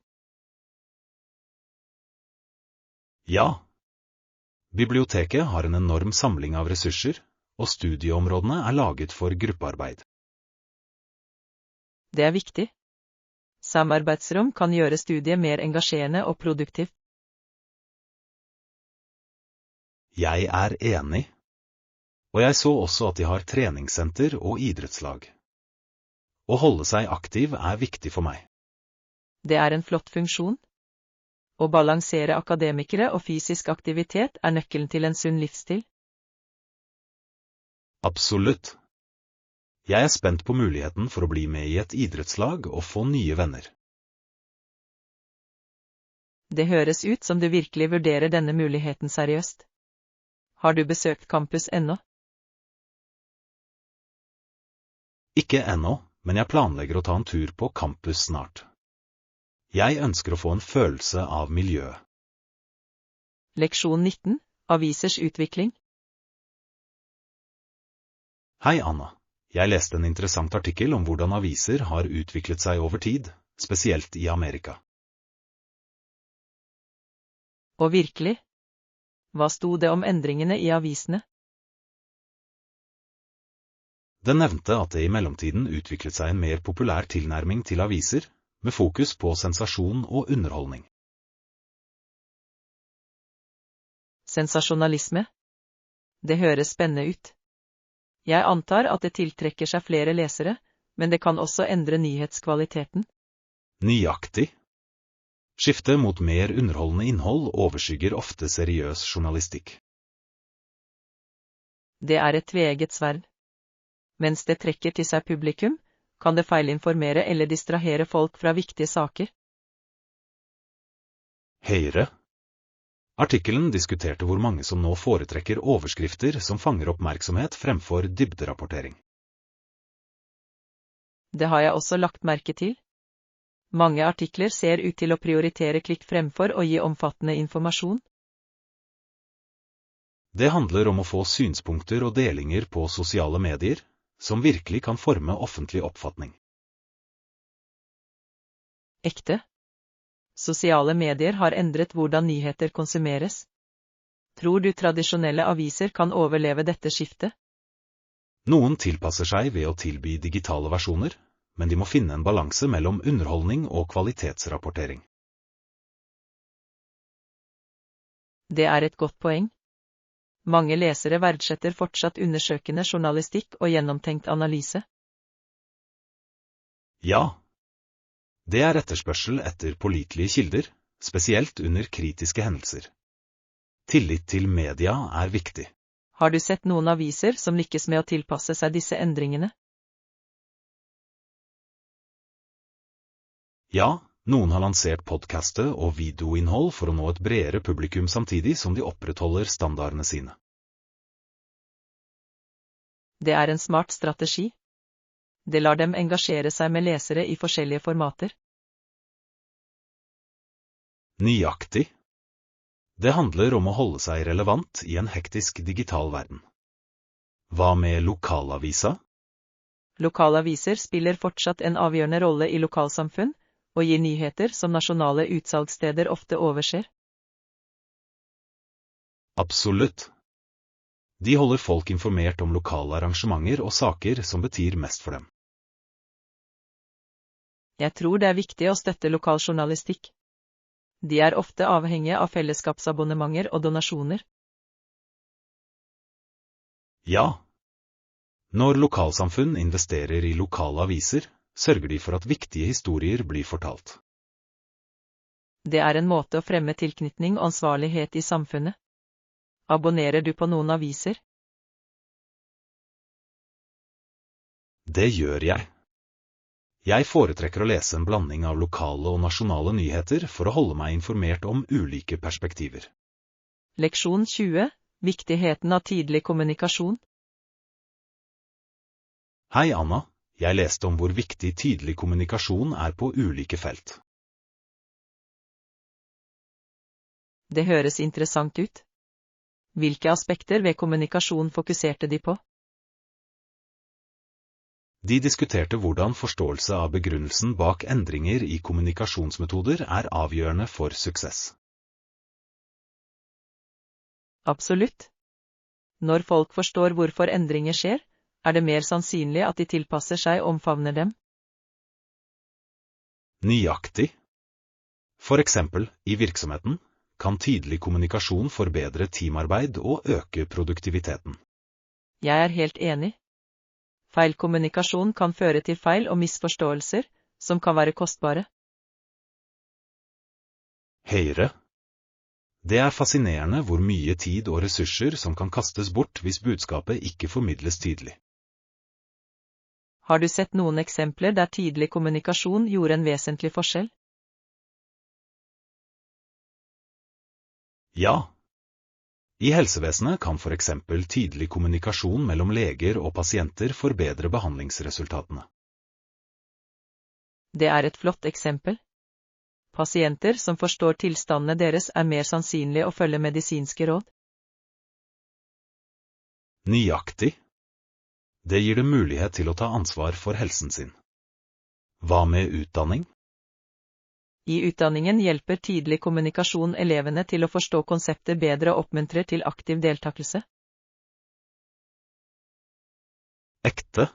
Ja. Biblioteket har en enorm samling av ressurser, og studieområdene er laget for gruppearbeid. Det er viktig. Samarbeidsrom kan gjøre studiet mer engasjerende og produktivt. Jeg er enig. Og jeg så også at de har treningssenter og idrettslag. Å holde seg aktiv er viktig for meg. Det er en flott funksjon. Å balansere akademikere og fysisk aktivitet er nøkkelen til en sunn livsstil. Absolutt. Jeg er spent på muligheten for å bli med i et idrettslag og få nye venner. Det høres ut som du virkelig vurderer denne muligheten seriøst. Har du besøkt campus ennå? Ikke ennå, men jeg planlegger å ta en tur på campus snart. Jeg ønsker å få en følelse av miljøet. Leksjon 19. Avisers utvikling. Hei, Anna. Jeg leste en interessant artikkel om hvordan aviser har utviklet seg over tid, spesielt i Amerika. Og virkelig? Hva sto det om endringene i avisene? Den nevnte at det i mellomtiden utviklet seg en mer populær tilnærming til aviser, med fokus på sensasjon og underholdning. Sensasjonalisme? Det høres spennende ut. Jeg antar at det tiltrekker seg flere lesere, men det kan også endre nyhetskvaliteten. Nøyaktig. Skiftet mot mer underholdende innhold overskygger ofte seriøs journalistikk. Det er et tveegget sverd. Mens det trekker til seg publikum, kan det feilinformere eller distrahere folk fra viktige saker. Høyre. Artikkelen diskuterte hvor mange som nå foretrekker overskrifter som fanger oppmerksomhet fremfor dybderapportering. Det har jeg også lagt merke til. Mange artikler ser ut til å prioritere klikk fremfor å gi omfattende informasjon. Det handler om å få synspunkter og delinger på sosiale medier, som virkelig kan forme offentlig oppfatning. Ekte. Sosiale medier har endret hvordan nyheter konsumeres. Tror du tradisjonelle aviser kan overleve dette skiftet? Noen tilpasser seg ved å tilby digitale versjoner, men de må finne en balanse mellom underholdning og kvalitetsrapportering. Det er et godt poeng. Mange lesere verdsetter fortsatt undersøkende journalistikk og gjennomtenkt analyse. Ja. Det er etterspørsel etter pålitelige kilder, spesielt under kritiske hendelser. Tillit til media er viktig. Har du sett noen aviser som lykkes med å tilpasse seg disse endringene? Ja, noen har lansert podcaste og videoinnhold for å nå et bredere publikum samtidig som de opprettholder standardene sine. Det er en smart strategi. Det lar dem engasjere seg med lesere i forskjellige formater. Nøyaktig. Det handler om å holde seg relevant i en hektisk digital verden. Hva med lokalavisa? Lokalaviser spiller fortsatt en avgjørende rolle i lokalsamfunn, og gir nyheter som nasjonale utsalgssteder ofte overser. Absolutt. De holder folk informert om lokale arrangementer og saker som betyr mest for dem. Jeg tror det er viktig å støtte lokal journalistikk. De er ofte avhengige av fellesskapsabonnementer og donasjoner. Ja. Når lokalsamfunn investerer i lokale aviser, sørger de for at viktige historier blir fortalt. Det er en måte å fremme tilknytning og ansvarlighet i samfunnet. Abonnerer du på noen aviser? Det gjør jeg. Jeg foretrekker å lese en blanding av lokale og nasjonale nyheter for å holde meg informert om ulike perspektiver. Leksjon 20. Viktigheten av tydelig kommunikasjon. Hei, Anna. Jeg leste om hvor viktig tydelig kommunikasjon er på ulike felt. Det høres interessant ut. Hvilke aspekter ved kommunikasjon fokuserte de på? De diskuterte hvordan forståelse av begrunnelsen bak endringer i kommunikasjonsmetoder er avgjørende for suksess. Absolutt. Når folk forstår hvorfor endringer skjer, er det mer sannsynlig at de tilpasser seg og omfavner dem. Nøyaktig. For eksempel, i virksomheten, kan tydelig kommunikasjon forbedre teamarbeid og øke produktiviteten. Jeg er helt enig. Feil kommunikasjon kan føre til feil og misforståelser, som kan være kostbare. Høyre. Det er fascinerende hvor mye tid og ressurser som kan kastes bort hvis budskapet ikke formidles tydelig. Har du sett noen eksempler der tydelig kommunikasjon gjorde en vesentlig forskjell? Ja. I helsevesenet kan for eksempel tydelig kommunikasjon mellom leger og pasienter forbedre behandlingsresultatene. Det er et flott eksempel. Pasienter som forstår tilstandene deres er mer sannsynlig å følge medisinske råd. Nøyaktig. Det gir dem mulighet til å ta ansvar for helsen sin. Hva med utdanning? I utdanningen hjelper tydelig kommunikasjon elevene til å forstå konsepter bedre og oppmuntrer til aktiv deltakelse. Ekte.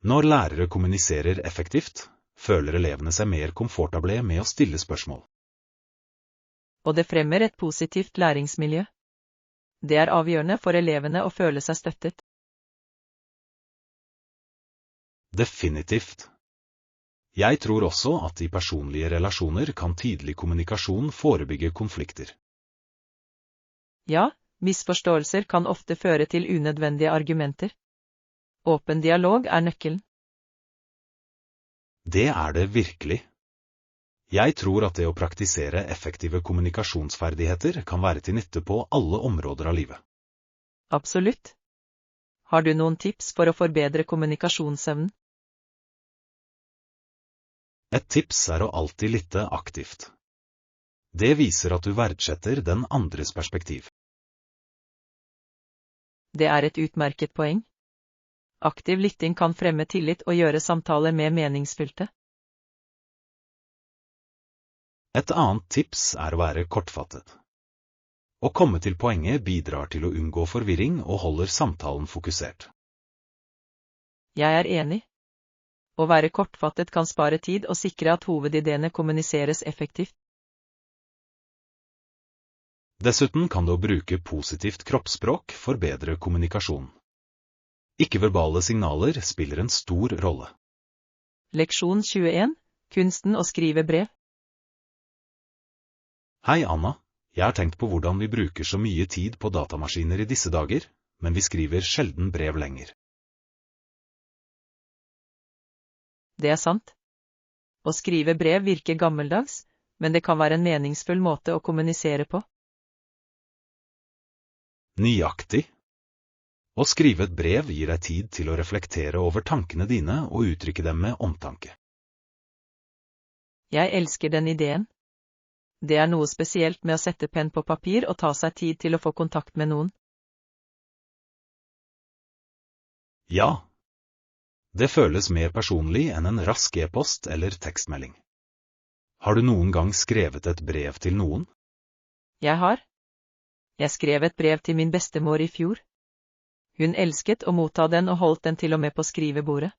Når lærere kommuniserer effektivt, føler elevene seg mer komfortable med å stille spørsmål. Og det fremmer et positivt læringsmiljø. Det er avgjørende for elevene å føle seg støttet. Definitivt. Jeg tror også at i personlige relasjoner kan tydelig kommunikasjon forebygge konflikter. Ja, misforståelser kan ofte føre til unødvendige argumenter. Åpen dialog er nøkkelen. Det er det virkelig. Jeg tror at det å praktisere effektive kommunikasjonsferdigheter kan være til nytte på alle områder av livet. Absolutt. Har du noen tips for å forbedre kommunikasjonsevnen? Et tips er å alltid lytte aktivt. Det viser at du verdsetter den andres perspektiv. Det er et utmerket poeng. Aktiv lytting kan fremme tillit og gjøre samtaler mer meningsfylte. Et annet tips er å være kortfattet. Å komme til poenget bidrar til å unngå forvirring og holder samtalen fokusert. Jeg er enig. Å være kortfattet kan spare tid og sikre at hovedideene kommuniseres effektivt. Dessuten kan det å bruke positivt kroppsspråk forbedre kommunikasjon. Ikke-verbale signaler spiller en stor rolle. Leksjon 21. Kunsten å skrive brev. Hei Anna, jeg har tenkt på hvordan vi bruker så mye tid på datamaskiner i disse dager, men vi skriver sjelden brev lenger. Det er sant. Å skrive brev virker gammeldags, men det kan være en meningsfull måte å kommunisere på. Nøyaktig. Å skrive et brev gir deg tid til å reflektere over tankene dine og uttrykke dem med omtanke. Jeg elsker den ideen. Det er noe spesielt med å sette penn på papir og ta seg tid til å få kontakt med noen. Ja. Det føles mer personlig enn en rask e-post eller tekstmelding. Har du noen gang skrevet et brev til noen? Jeg har. Jeg skrev et brev til min bestemor i fjor. Hun elsket å motta den og holdt den til og med på skrivebordet.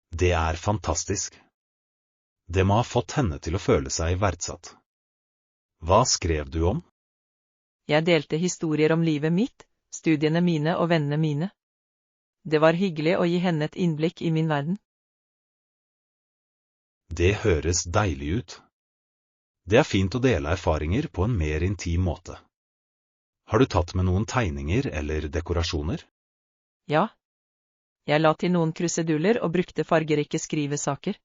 Det er fantastisk. Det må ha fått henne til å føle seg verdsatt. Hva skrev du om? Jeg delte historier om livet mitt, studiene mine og vennene mine. Det var hyggelig å gi henne et innblikk i min verden. Det høres deilig ut. Det er fint å dele erfaringer på en mer intim måte. Har du tatt med noen tegninger eller dekorasjoner? Ja. Jeg la til noen kruseduller og brukte fargerike skrivesaker.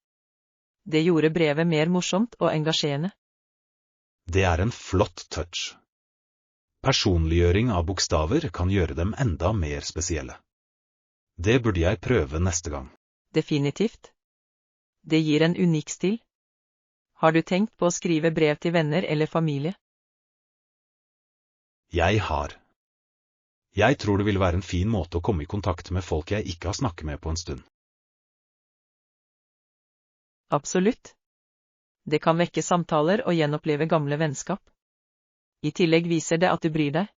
Det gjorde brevet mer morsomt og engasjerende. Det er en flott touch. Personliggjøring av bokstaver kan gjøre dem enda mer spesielle. Det burde jeg prøve neste gang. Definitivt. Det gir en unik stil. Har du tenkt på å skrive brev til venner eller familie? Jeg har. Jeg tror det vil være en fin måte å komme i kontakt med folk jeg ikke har snakket med på en stund. Absolutt. Det kan vekke samtaler og gjenoppleve gamle vennskap. I tillegg viser det at du bryr deg.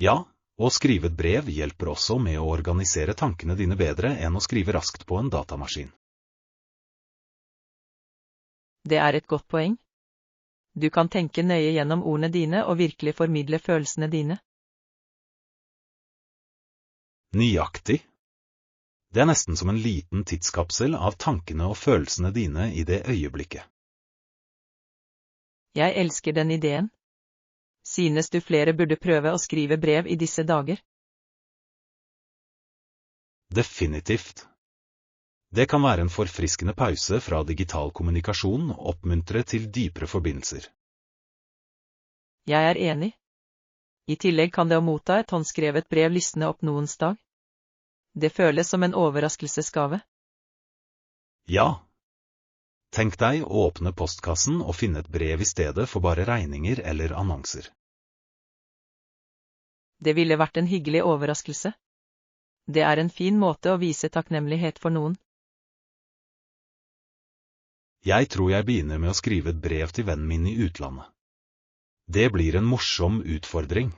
Ja, å skrive et brev hjelper også med å organisere tankene dine bedre enn å skrive raskt på en datamaskin. Det er et godt poeng. Du kan tenke nøye gjennom ordene dine og virkelig formidle følelsene dine. Nøyaktig. Det er nesten som en liten tidskapsel av tankene og følelsene dine i det øyeblikket. Jeg elsker den ideen. Synes du flere burde prøve å skrive brev i disse dager? Definitivt. Det kan være en forfriskende pause fra digital kommunikasjon og oppmuntre til dypere forbindelser. Jeg er enig. I tillegg kan det å motta et håndskrevet brev lysne opp noens dag. Det føles som en overraskelsesgave. Ja. Tenk deg å åpne postkassen og finne et brev i stedet for bare regninger eller annonser. Det ville vært en hyggelig overraskelse. Det er en fin måte å vise takknemlighet for noen. Jeg tror jeg begynner med å skrive et brev til vennen min i utlandet. Det blir en morsom utfordring.